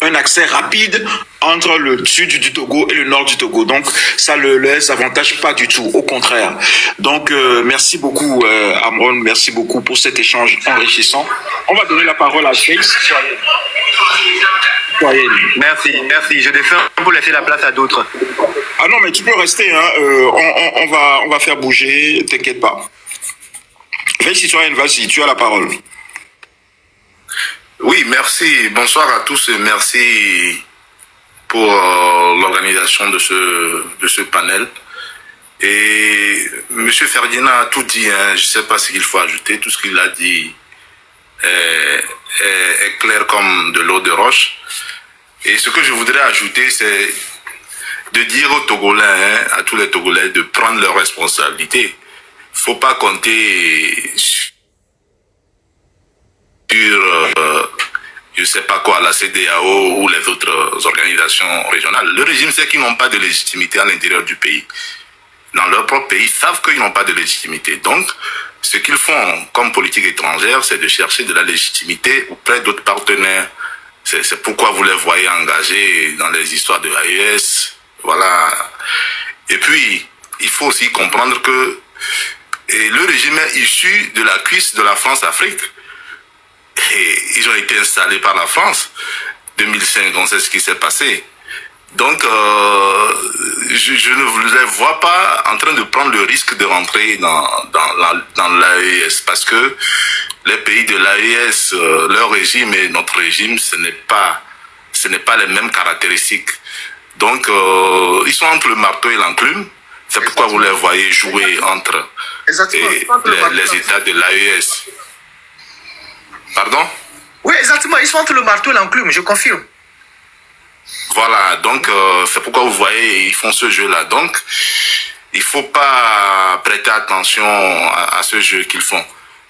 un accès rapide entre le sud du Togo et le nord du Togo. Donc, ça ne les avantage pas du tout, au contraire. Donc, merci beaucoup, Amron, merci beaucoup pour cet échange enrichissant. On va donner la parole à Face. Merci. Je descends pour laisser la place à d'autres. Ah non, mais tu peux rester, hein. On va faire bouger, t'inquiète pas. Veille citoyenne, vas-y, tu as la parole. Oui, merci. Bonsoir à tous et merci pour l'organisation de ce panel. Et M. Ferdinand a tout dit, hein. Je ne sais pas ce qu'il faut ajouter. Tout ce qu'il a dit est clair comme de l'eau de roche. Et ce que je voudrais ajouter, c'est de dire aux Togolais, hein, à tous les Togolais, de prendre leurs responsabilités. Il ne faut pas compter sur je ne sais pas quoi, la CEDEAO ou les autres organisations régionales. Le régime sait qu'ils n'ont pas de légitimité à l'intérieur du pays. Dans leur propre pays, ils savent qu'ils n'ont pas de légitimité. Donc, ce qu'ils font comme politique étrangère, c'est de chercher de la légitimité auprès d'autres partenaires. C'est pourquoi vous les voyez engagés dans les histoires de l'AES. Voilà. Et puis, il faut aussi comprendre que le régime est issu de la cuisse de la France-Afrique. Et ils ont été installés par la France. 2005, on sait ce qui s'est passé. Donc, je ne les vois pas en train de prendre le risque de rentrer dans l'AES parce que les pays de l'AES, leur régime et notre régime, ce n'est pas les mêmes caractéristiques. Donc, ils sont entre le marteau et l'enclume. C'est pourquoi vous les voyez jouer entre les États de l'AES. Pardon? Oui, exactement. Ils sont entre le marteau et l'enclume, je confirme. Voilà, donc c'est pourquoi vous voyez, ils font ce jeu-là. Donc, il ne faut pas prêter attention à ce jeu qu'ils font.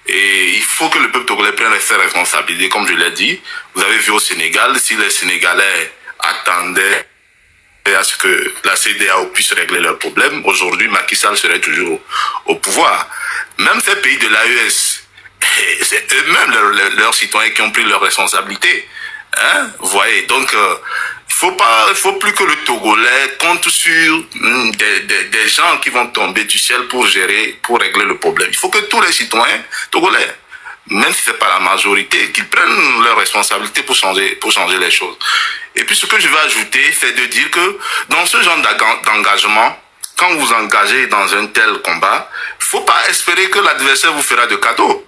Et il faut que le peuple togolais prenne ses responsabilités, comme je l'ai dit. Vous avez vu au Sénégal, si les Sénégalais attendaient à ce que la CEDEAO puisse régler leurs problèmes, aujourd'hui, Macky Sall serait toujours au pouvoir. Même ces pays de l'AES, c'est eux-mêmes leurs citoyens qui ont pris leurs responsabilités. Hein? Vous voyez, donc il faut plus que le Togolais compte sur des gens qui vont tomber du ciel pour régler le problème. Il faut que tous les citoyens togolais, même si c'est pas la majorité, qu'ils prennent leurs responsabilités pour changer les choses. Et puis ce que je vais ajouter, c'est de dire que dans ce genre d'engagement, quand vous engagez dans un tel combat, il faut pas espérer que l'adversaire vous fera de cadeaux.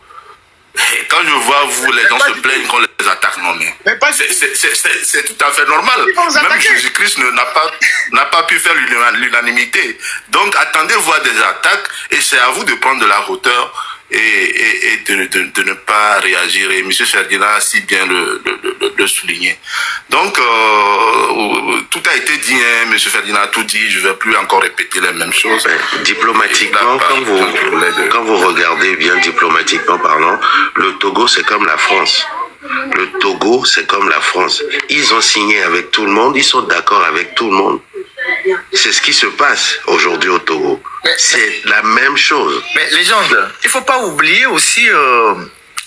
Et quand je vois les gens se plaignent qu'on les attaque, non mais c'est tout à fait normal. Même Jésus-Christ n'a pas pu faire l'unanimité. Donc attendez voir des attaques et c'est à vous de prendre de la hauteur et de ne pas réagir. Et M. Ferdinand a si bien le souligné. Donc, tout a été dit, hein, M. Ferdinand a tout dit, je ne vais plus encore répéter les mêmes choses. Diplomatiquement, quand vous regardez bien diplomatiquement parlant, le Togo c'est comme la France. Le Togo c'est comme la France. Ils ont signé avec tout le monde, ils sont d'accord avec tout le monde. C'est ce qui se passe aujourd'hui au Togo. C'est la même chose. Mais légende, il ne faut pas oublier aussi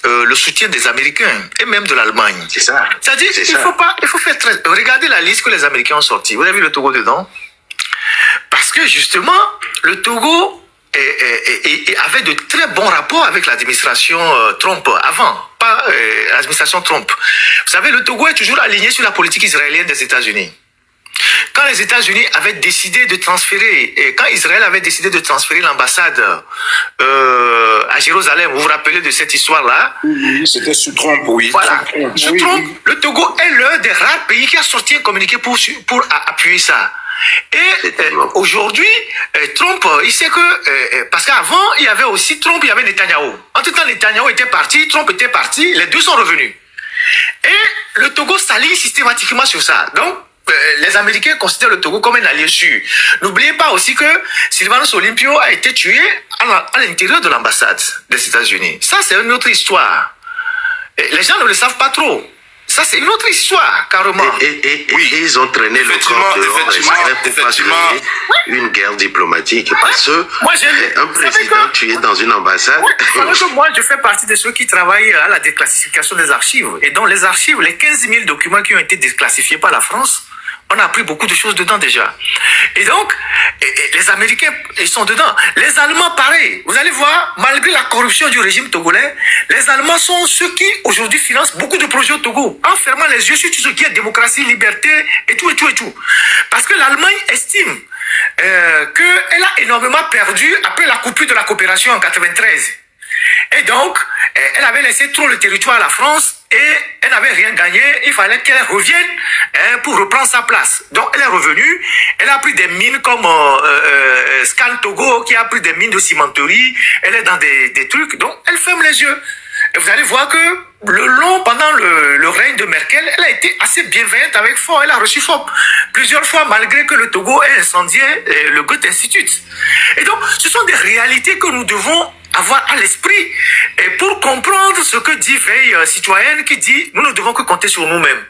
le soutien des Américains et même de l'Allemagne. C'est ça. C'est-à-dire il faut faire très... Regardez la liste que les Américains ont sortie. Vous avez vu le Togo dedans? Parce que justement, le Togo avait de très bons rapports avec l'administration Trump avant, pas l'administration Trump. Vous savez, le Togo est toujours aligné sur la politique israélienne des États-Unis. Quand les États-Unis avaient décidé de transférer, et quand Israël avait décidé de transférer l'ambassade à Jérusalem, vous vous rappelez de cette histoire-là? Oui, c'était sous Trump, oui. Voilà. Sous Trump, le Togo est l'un des rares pays qui a sorti un communiqué pour appuyer ça. Et aujourd'hui, Trump, il sait que, parce qu'avant, il y avait aussi Trump, il y avait Netanyahou. En tout temps, Netanyahou était parti, Trump était parti, les deux sont revenus. Et le Togo s'aligne systématiquement sur ça. Donc, les Américains considèrent le Togo comme un allié sûr. N'oubliez pas aussi que Sylvanus Olympio a été tué à l'intérieur de l'ambassade des États-Unis. Ça, c'est une autre histoire. Et les gens ne le savent pas trop. Ça, c'est une autre histoire, carrément. Et ils ont traîné le corps dehors pour pas créer une guerre diplomatique. Parce que un président tué dans une ambassade... Moi, je fais partie de ceux qui travaillent à la déclassification des archives. Et dans les archives, les 15 000 documents qui ont été déclassifiés par la France, on a appris beaucoup de choses dedans déjà. Et donc, les Américains, ils sont dedans. Les Allemands, pareil. Vous allez voir, malgré la corruption du régime togolais, les Allemands sont ceux qui, aujourd'hui, financent beaucoup de projets au Togo, en fermant les yeux sur tout ce qui est démocratie, liberté, et tout. Parce que l'Allemagne estime qu'elle a énormément perdu après la coupure de la coopération en 93. Et donc, elle avait laissé trop le territoire à la France et elle n'avait rien gagné. Il fallait qu'elle revienne pour reprendre sa place. Donc, elle est revenue. Elle a pris des mines comme Scan Togo, qui a pris des mines de cimenterie. Elle est dans des trucs. Donc, elle ferme les yeux. Et vous allez voir que pendant le règne de Merkel, elle a été assez bienveillante avec Ford. Elle a reçu Ford plusieurs fois, malgré que le Togo ait incendié le Goethe Institute. Et donc, ce sont des réalités que nous devons avoir à l'esprit et pour comprendre ce que dit Veille citoyenne qui dit nous ne devons que compter sur nous-mêmes.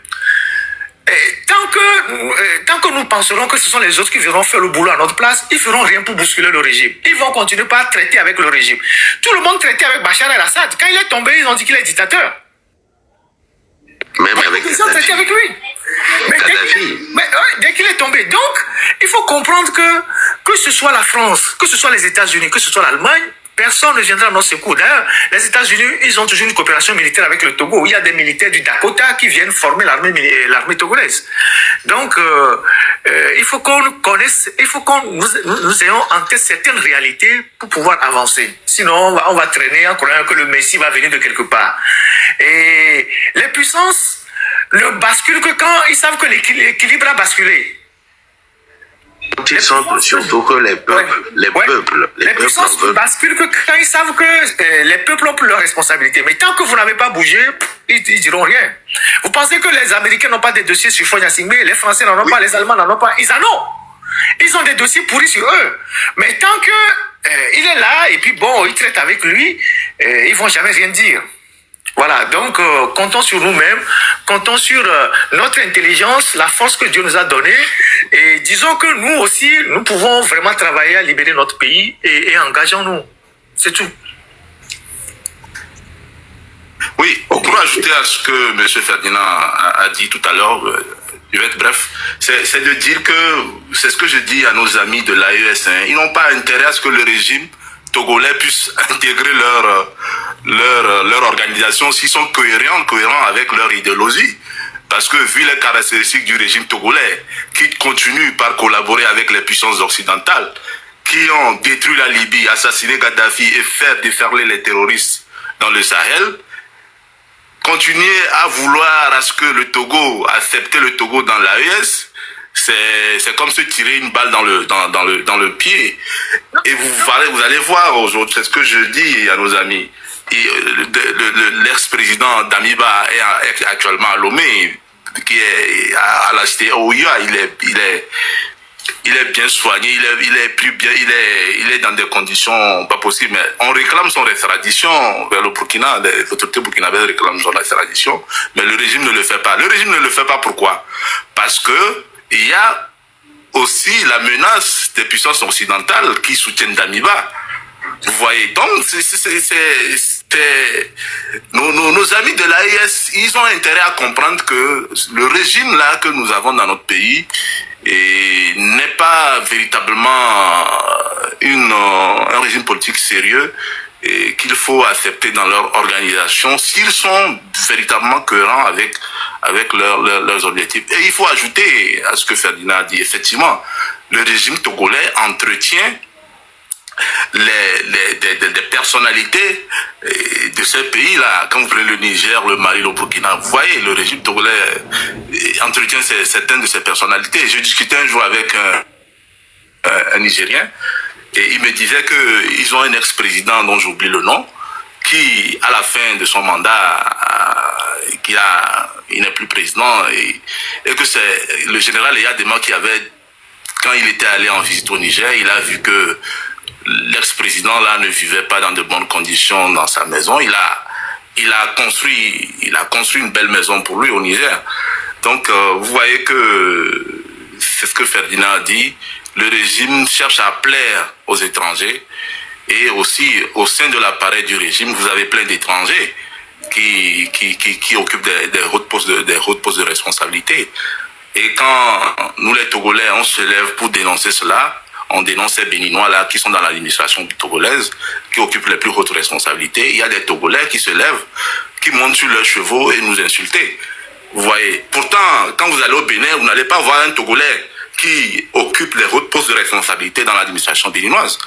Tant que nous penserons que ce sont les autres qui viendront faire le boulot à notre place, ils feront rien pour bousculer le régime. Ils vont continuer par traiter avec le régime. Tout le monde traitait avec Bachar el-Assad. Quand il est tombé, ils ont dit qu'il est dictateur. Même avec ils ont traité avec lui. Mais dès qu'il est tombé. Donc, il faut comprendre que ce soit la France, que ce soit les États-Unis, que ce soit l'Allemagne, personne ne viendra à notre secours. D'ailleurs, les États-Unis, ils ont toujours une coopération militaire avec le Togo. Il y a des militaires du Dakota qui viennent former l'armée togolaise. Donc, il faut qu'on connaisse, il faut qu'on nous ayons en tête certaines réalités pour pouvoir avancer. Sinon, on va traîner en croyant que le Messie va venir de quelque part. Et les puissances ne basculent que quand ils savent que l'équilibre a basculé. Ils sentent surtout que les peuples puissances basculent que quand ils savent que les peuples ont pris leurs responsabilités. Mais tant que vous n'avez pas bougé, ils diront rien. Vous pensez que les Américains n'ont pas des dossiers sur Fonya Singbe, les Français n'en ont pas, les Allemands n'en ont pas, ils en ont. Ils ont des dossiers pourris sur eux. Mais tant que il est là et puis bon, ils traitent avec lui, ils vont jamais rien dire. Voilà, donc comptons sur nous-mêmes, comptons sur notre intelligence, la force que Dieu nous a donnée, et disons que nous aussi, nous pouvons vraiment travailler à libérer notre pays et engageons-nous. C'est tout. Oui, pour ajouter à ce que M. Ferdinand a dit tout à l'heure, je vais être bref, c'est de dire que, c'est ce que je dis à nos amis de l'AES, ils n'ont pas intérêt à ce que le régime togolais puisse intégrer leur organisation s'ils sont cohérents avec leur idéologie. Parce que vu les caractéristiques du régime togolais, qui continue par collaborer avec les puissances occidentales, qui ont détruit la Libye, assassiné Kadhafi et fait déferler les terroristes dans le Sahel, continuer à vouloir à ce que le Togo, accepter le Togo dans l'AES, c'est comme se tirer une balle dans le pied. Et vous allez voir aujourd'hui, c'est ce que je dis à nos amis. L'ex-président Damiba est actuellement à Lomé, qui est à la cité Ouya. Il est bien soigné, il est plus bien, il est dans des conditions pas possibles. Mais on réclame son extradition vers le Burkina. Les autorités burkinabèses réclament son extradition, mais le régime ne le fait pas. Le régime ne le fait pas pourquoi? Parce que il y a aussi la menace des puissances occidentales qui soutiennent Damiba. Vous voyez, donc nos amis de l'AES, ils ont intérêt à comprendre que le régime là que nous avons dans notre pays n'est pas véritablement un régime politique sérieux et qu'il faut accepter dans leur organisation s'ils sont véritablement cohérents avec leurs objectifs. Et il faut ajouter à ce que Ferdinand a dit, effectivement, le régime togolais entretient des personnalités de ce pays-là. Quand vous prenez le Niger, le Mali, le Burkina, vous voyez, le régime togolais entretient certaines de ces personnalités. Je discutais un jour avec un Nigérien et il me disait qu'ils ont un ex-président dont j'oublie le nom, qui, à la fin de son mandat, il n'est plus président et que c'est le général Eyadema qui avait, quand il était allé en visite au Niger, il a vu que l'ex-président là ne vivait pas dans de bonnes conditions dans sa maison. Il a construit une belle maison pour lui au Niger. Donc vous voyez que c'est ce que Ferdinand a dit. Le régime cherche à plaire aux étrangers et aussi au sein de l'appareil du régime, vous avez plein d'étrangers qui occupent des hautes postes de responsabilité. Et quand nous les Togolais on se lève pour dénoncer cela, on dénonce ces Béninois là qui sont dans l'administration togolaise, qui occupent les plus hautes responsabilités. Il y a des Togolais qui se lèvent, qui montent sur leurs chevaux et nous insulter. Vous voyez. Pourtant, quand vous allez au Bénin, vous n'allez pas voir un Togolais qui occupe les hautes postes de responsabilité dans l'administration béninoise.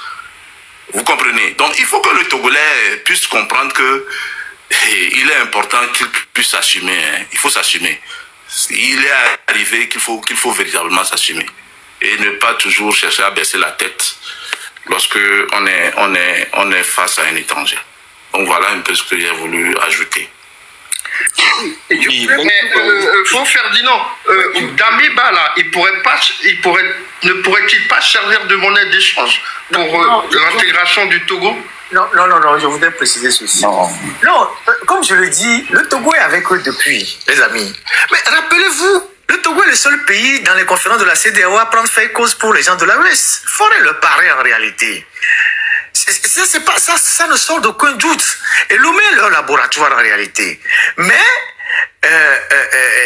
Vous comprenez? Donc il faut que le Togolais puisse comprendre que il est important qu'il puisse s'assumer. Hein. Il faut s'assumer. Il est arrivé qu'il faut véritablement s'assumer. Et ne pas toujours chercher à baisser la tête lorsque on est face à un étranger. Donc voilà un peu ce que j'ai voulu ajouter. Ferdinand, Damiba là, ne pourrait-il pas servir de monnaie d'échange pour l'intégration du Togo? Non, je voudrais préciser ceci. Non, comme je le dis, le Togo est avec eux depuis, les amis. Mais rappelez-vous, le Togo est le seul pays dans les conférences de la CEDEAO à prendre fait cause pour les gens de l'AES. Il faudrait le parer en réalité. Ça ne sort d'aucun doute. Et Lomé est leur laboratoire en réalité. Mais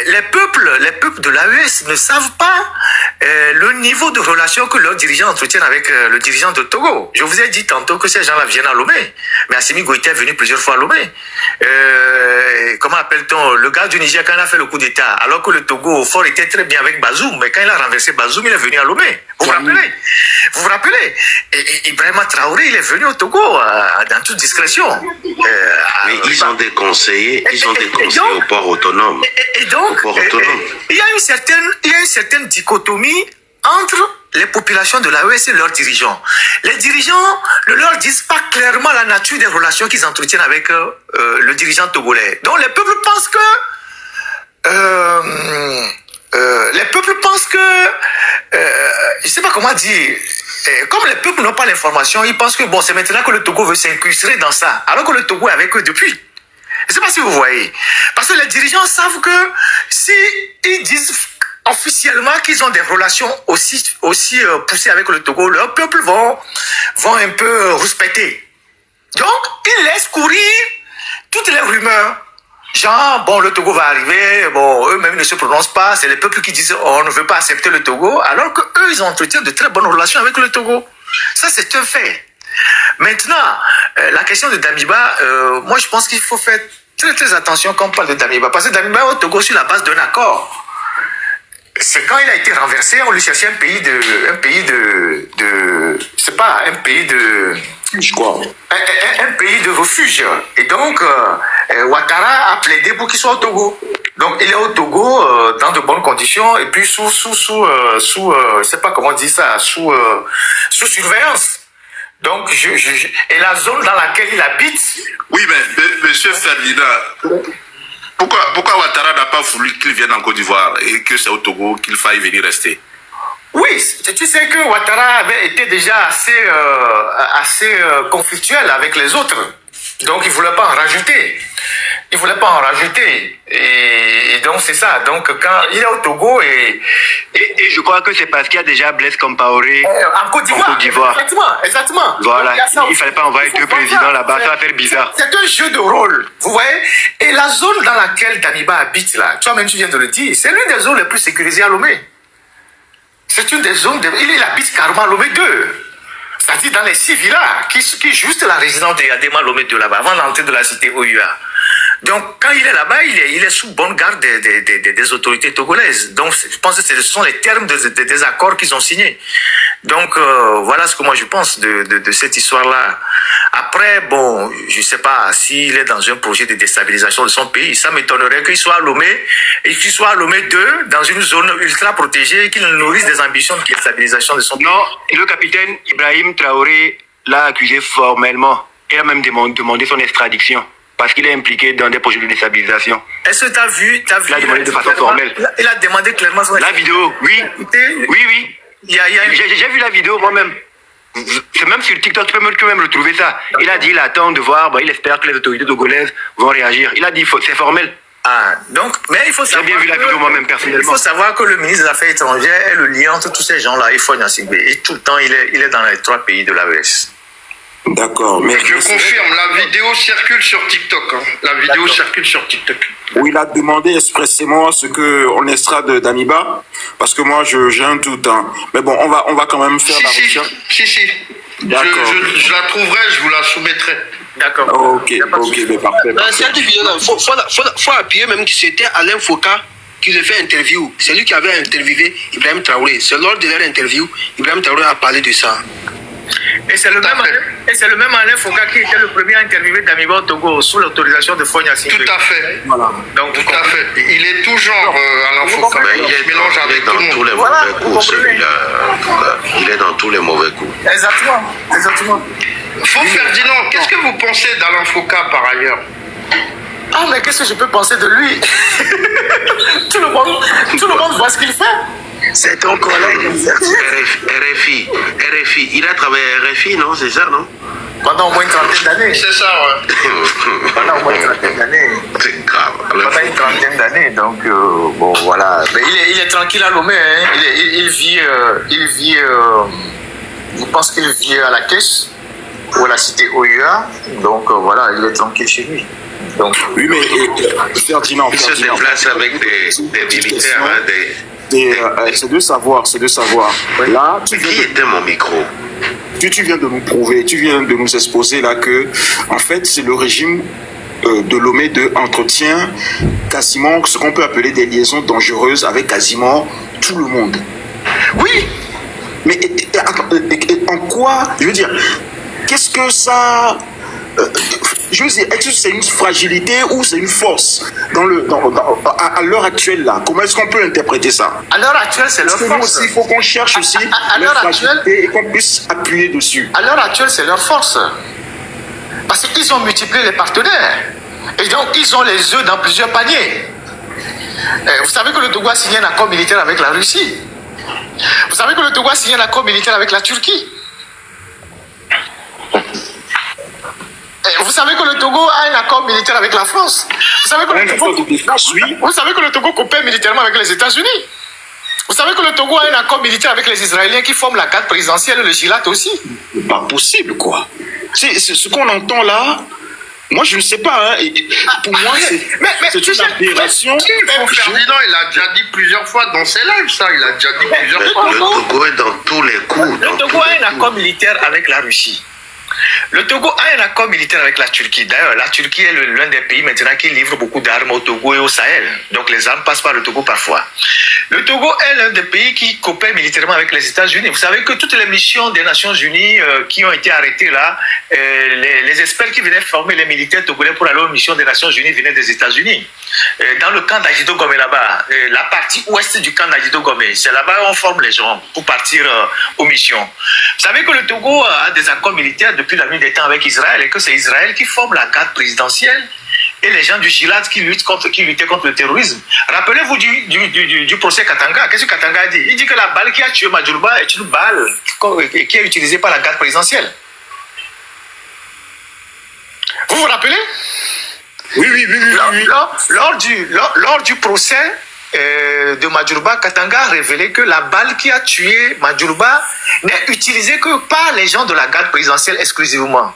les peuples de l'AES ne savent pas le niveau de relation que leurs dirigeants entretiennent avec le dirigeant de Togo. Je vous ai dit tantôt que ces gens-là viennent à Lomé. Mais Assimi Goïta est venu plusieurs fois à Lomé. Comment appelle-t-on le gars du Niger quand il a fait le coup d'État, alors que le Togo au fort était très bien avec Bazoum, mais quand il a renversé Bazoum, il est venu à Lomé. Vous vous rappelez et Ibrahima Traoré, il est venu au Togo dans toute discrétion. Mais ils ont des conseillers, au port autonome. Et donc, il y a une certaine dichotomie entre les populations de l'AES et leurs dirigeants. Les dirigeants ne leur disent pas clairement la nature des relations qu'ils entretiennent avec le dirigeant togolais. Donc les peuples pensent que je ne sais pas comment dire, comme les peuples n'ont pas l'information, ils pensent que bon, c'est maintenant que le Togo veut s'incruster dans ça, alors que le Togo est avec eux depuis. Je ne sais pas si vous voyez. Parce que les dirigeants savent que si ils disent officiellement qu'ils ont des relations aussi poussées avec le Togo, leurs peuples vont un peu respecter. Donc, ils laissent courir toutes les rumeurs. Genre, bon, le Togo va arriver, bon, eux-mêmes ne se prononcent pas, c'est les peuples qui disent, on ne veut pas accepter le Togo, alors qu'eux, ils entretiennent de très bonnes relations avec le Togo. Ça, c'est un fait. Maintenant, la question de Damiba, moi, je pense qu'il faut faire très, très attention quand on parle de Damiba, parce que Damiba est au Togo sur la base d'un accord. C'est quand il a été renversé, on lui cherchait un pays de refuge. Et donc, Ouattara a plaidé pour qu'il soit au Togo. Donc, il est au Togo dans de bonnes conditions et puis je sais pas comment dire ça, sous surveillance. Donc, et la zone dans laquelle il habite. Oui, mais monsieur Ferdinand, pourquoi Ouattara n'a pas voulu qu'il vienne en Côte d'Ivoire et que c'est au Togo qu'il faille venir rester? Oui, tu sais que Ouattara avait été déjà assez conflictuel avec les autres. Donc, il ne voulait pas en rajouter. Et donc, c'est ça. Donc, quand il est au Togo et je crois que c'est parce qu'il y a déjà Blaise Compaoré en Côte d'Ivoire. Exactement. Voilà. Il ne fallait pas envoyer deux présidents là-bas. Ça va faire bizarre. C'est un jeu de rôle. Vous voyez? Et la zone dans laquelle Damiba habite, là, toi-même, tu viens de le dire, c'est l'une des zones les plus sécurisées à Lomé. C'est une des zones. Il habite carrément à Lomé 2. C'est-à-dire dans les 6 villas, qui est juste la résidence de Yadema Lomé 2 là-bas, avant l'entrée de la cité OUA. Donc, quand il est là-bas, il est sous bonne garde des autorités togolaises. Donc, je pense que ce sont les termes des accords qu'ils ont signés. Donc, voilà ce que moi je pense de cette histoire-là. Après, bon, je ne sais pas s'il est dans un projet de déstabilisation de son pays. Ça m'étonnerait qu'il soit à Lomé et qu'il soit à Lomé 2, dans une zone ultra protégée, qu'il nourrisse des ambitions de déstabilisation de son pays. Non, le capitaine Ibrahim Traoré l'a accusé formellement. Il a même demandé son extradition. Parce qu'il est impliqué dans des projets de déstabilisation. Est-ce que tu as vu Il a demandé de façon formelle. Il a demandé clairement son La vidéo, oui. Oui. J'ai vu la vidéo moi-même. C'est même sur TikTok, tu peux même retrouver ça. Il a dit, il attend de voir, il espère que les autorités togolaises vont réagir. Il a dit, c'est formel. Ah, donc, mais il faut savoir. J'ai bien vu la vidéo moi-même personnellement. Il faut savoir que le ministre des Affaires étrangères est le lien entre tous ces gens-là. Il faut y insister. Et tout le temps, il est dans les 3 pays de l'AES. D'accord, mais je confirme, la vidéo circule sur TikTok. La vidéo circule sur TikTok. Où il a demandé expressément ce qu'on extrade Damiba, parce que moi j'ai un doute. Mais bon, on va quand même faire la recherche. Si. D'accord. Je la trouverai, je vous la soumettrai. D'accord. Ok, mais parfait. Cette vidéo-là, faut appuyer même que c'était Alain Foucault qui le fait interview. C'est lui qui avait interviewé Ibrahim Traoré. C'est lors de leur interview, Ibrahim Traoré a parlé de ça. Et c'est le même Alain Foucault qui était le premier à interviewer Damiba au Togo sous l'autorisation de Fonia Singbe. Tout à fait. Voilà. Donc, tout à fait. Il est tout genre Alain Foucault. Il mélange avec tout le monde. Tous les mauvais coups, celui-là. Il est dans tous les mauvais coups. Exactement. Ferdinand, qu'est-ce que vous pensez d'Alain Foucault par ailleurs? Ah, mais qu'est-ce que je peux penser de lui? Tout le monde voit ce qu'il fait. C'est ton collègue. RFI. Il a travaillé à RFI, non? C'est ça, non? Pendant au moins une trentaine d'années. C'est ça, ouais. Pendant au moins une trentaine d'années. C'est grave. Pendant une trentaine d'années, donc bon, voilà. Mais il est tranquille à Lomé, hein. Il vit, je pense qu'il vit à la caisse ou à la cité OUA. Donc voilà, il est tranquille chez lui. Donc, oui, mais Ferdinand. Il se déplace avec des militaires, c'est de savoir. Là, qui était mon micro? Tu viens de nous prouver, tu viens de nous exposer là que, en fait, c'est le régime de Lomé 2 entretient quasiment ce qu'on peut appeler des liaisons dangereuses avec quasiment tout le monde. Oui. Mais en quoi, je veux dire, qu'est-ce que ça... je veux dire, est-ce que c'est une fragilité ou c'est une force à l'heure actuelle là? Comment est-ce qu'on peut interpréter ça? À l'heure actuelle, c'est leur force. Il faut qu'on cherche aussi leur fragilité et qu'on puisse appuyer dessus. À l'heure actuelle, c'est leur force. Parce qu'ils ont multiplié les partenaires. Et donc, ils ont les œufs dans plusieurs paniers. Vous savez que le Togo a signé un accord militaire avec la Russie. Vous savez que le Togo a signé un accord militaire avec la Turquie. Vous savez que le Togo a un accord militaire avec la France. Vous savez que le Togo coopère militairement avec les États-Unis. Vous savez que le Togo a un accord militaire avec les Israéliens qui forment la garde présidentielle et le GILAT aussi. Pas possible, quoi. C'est ce qu'on entend là. Moi, je ne sais pas. Pour moi, c'est une aberration. Ferdinand, il a déjà dit plusieurs fois dans ses lives, ça. Il a déjà dit plusieurs fois. Le Togo est dans tous les coups. Le Togo a un accord militaire avec la Russie. Le Togo a un accord militaire avec la Turquie. D'ailleurs, la Turquie est l'un des pays maintenant qui livre beaucoup d'armes au Togo et au Sahel. Donc les armes passent par le Togo parfois. Le Togo est l'un des pays qui coopère militairement avec les États-Unis. Vous savez que toutes les missions des Nations Unies qui ont été arrêtées là, les experts qui venaient former les militaires togolais pour aller aux missions des Nations Unies venaient des États-Unis. Dans le camp d'Ajido Gomé là-bas, la partie ouest du camp d'Ajido Gomé, c'est là-bas où on forme les gens pour partir aux missions. Vous savez que le Togo a des accords militaires depuis la nuit des temps avec Israël et que c'est Israël qui forme la garde présidentielle et les gens du Gilad qui luttaient contre le terrorisme. Rappelez-vous du procès Katanga. Qu'est-ce que Katanga a dit? Il dit que la balle qui a tué Madjouba est une balle qui est utilisée par la garde présidentielle. Vous vous rappelez? Oui. Lors du procès de Madjouba, Katanga a révélé que la balle qui a tué Madjouba n'est utilisée que par les gens de la garde présidentielle exclusivement.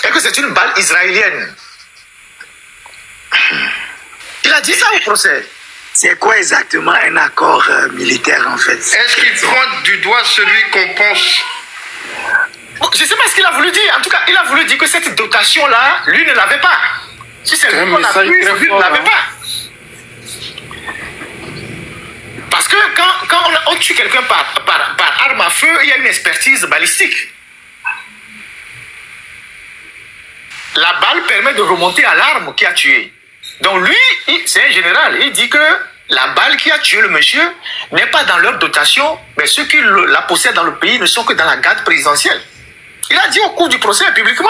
Et que c'est une balle israélienne. Il a dit ça au procès. C'est quoi exactement un accord militaire en fait? Est-ce qu'il pointe du doigt celui qu'on pense? Je ne sais pas ce qu'il a voulu dire. En tout cas, il a voulu dire que cette dotation-là, lui ne l'avait pas. Si c'est lui qu'on a pris, lui ne l'avait pas. Parce que quand on tue quelqu'un par arme à feu, il y a une expertise balistique. La balle permet de remonter à l'arme qui a tué. Donc lui, c'est un général, il dit que la balle qui a tué le monsieur n'est pas dans leur dotation, mais ceux qui la possèdent dans le pays ne sont que dans la garde présidentielle. Il a dit au cours du procès publiquement.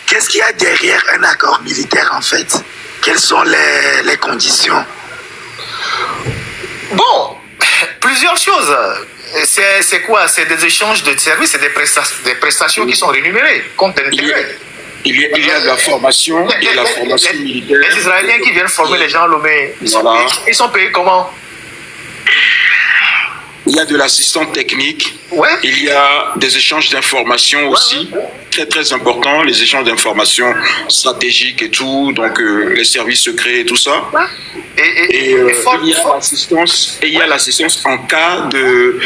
Qu'est-ce qu'il y a derrière un accord militaire en fait? Quelles sont les conditions? Bon, plusieurs choses. C'est quoi? C'est des échanges de services, c'est des prestations qui sont rémunérées, compte d'intérêt. Il y a de la formation, il y a la formation militaire. Les Israéliens qui viennent former les gens à Lomé, ils sont payés comment? Il y a de l'assistance technique, il y a des échanges d'informations aussi, très important, les échanges d'informations stratégiques et tout, donc les services secrets et tout ça. Il y a l'assistance en cas de,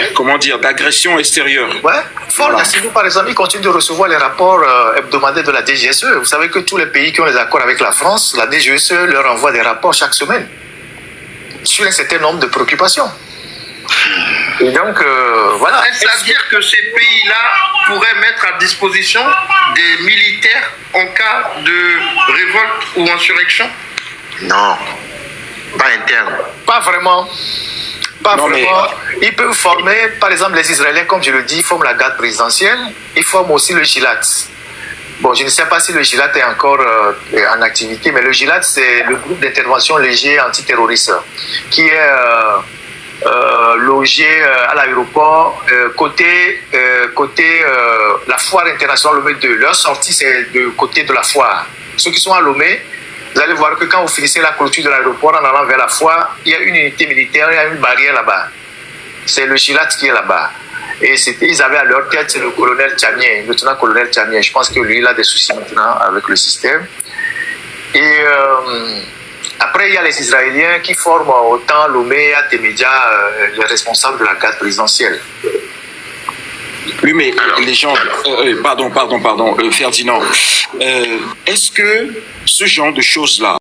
d'agression extérieure. Fort Nassibou, par exemple, il continue de recevoir les rapports hebdomadaires de la DGSE. Vous savez que tous les pays qui ont des accords avec la France, la DGSE leur envoie des rapports chaque semaine sur un certain nombre de préoccupations. Et donc, voilà. C'est-à-dire que ces pays-là pourraient mettre à disposition des militaires en cas de révolte ou insurrection? Non, pas interne. Pas vraiment. Ils peuvent former, par exemple, les Israéliens, comme je le dis, ils forment la garde présidentielle, ils forment aussi le Gilad. Bon, je ne sais pas si le Gilad est encore en activité, mais le Gilad, c'est le groupe d'intervention léger antiterroriste qui est logé à l'aéroport côté la foire internationale Lomé 2. Leur sortie, c'est de côté de la foire. Ceux qui sont à Lomé, vous allez voir que quand vous finissez la clôture de l'aéroport en allant vers la foire, il y a une unité militaire, il y a une barrière là-bas. C'est le Gilad qui est là-bas. Et ils avaient à leur tête le colonel Tchamien, le lieutenant-colonel Tchamien. Je pense que lui, il a des soucis maintenant avec le système. Et après, il y a les Israéliens qui forment autant Lomé, Atemedia, les responsables de la garde présidentielle. Oui, mais les gens... pardon, Ferdinand. Est-ce que ce genre de choses-là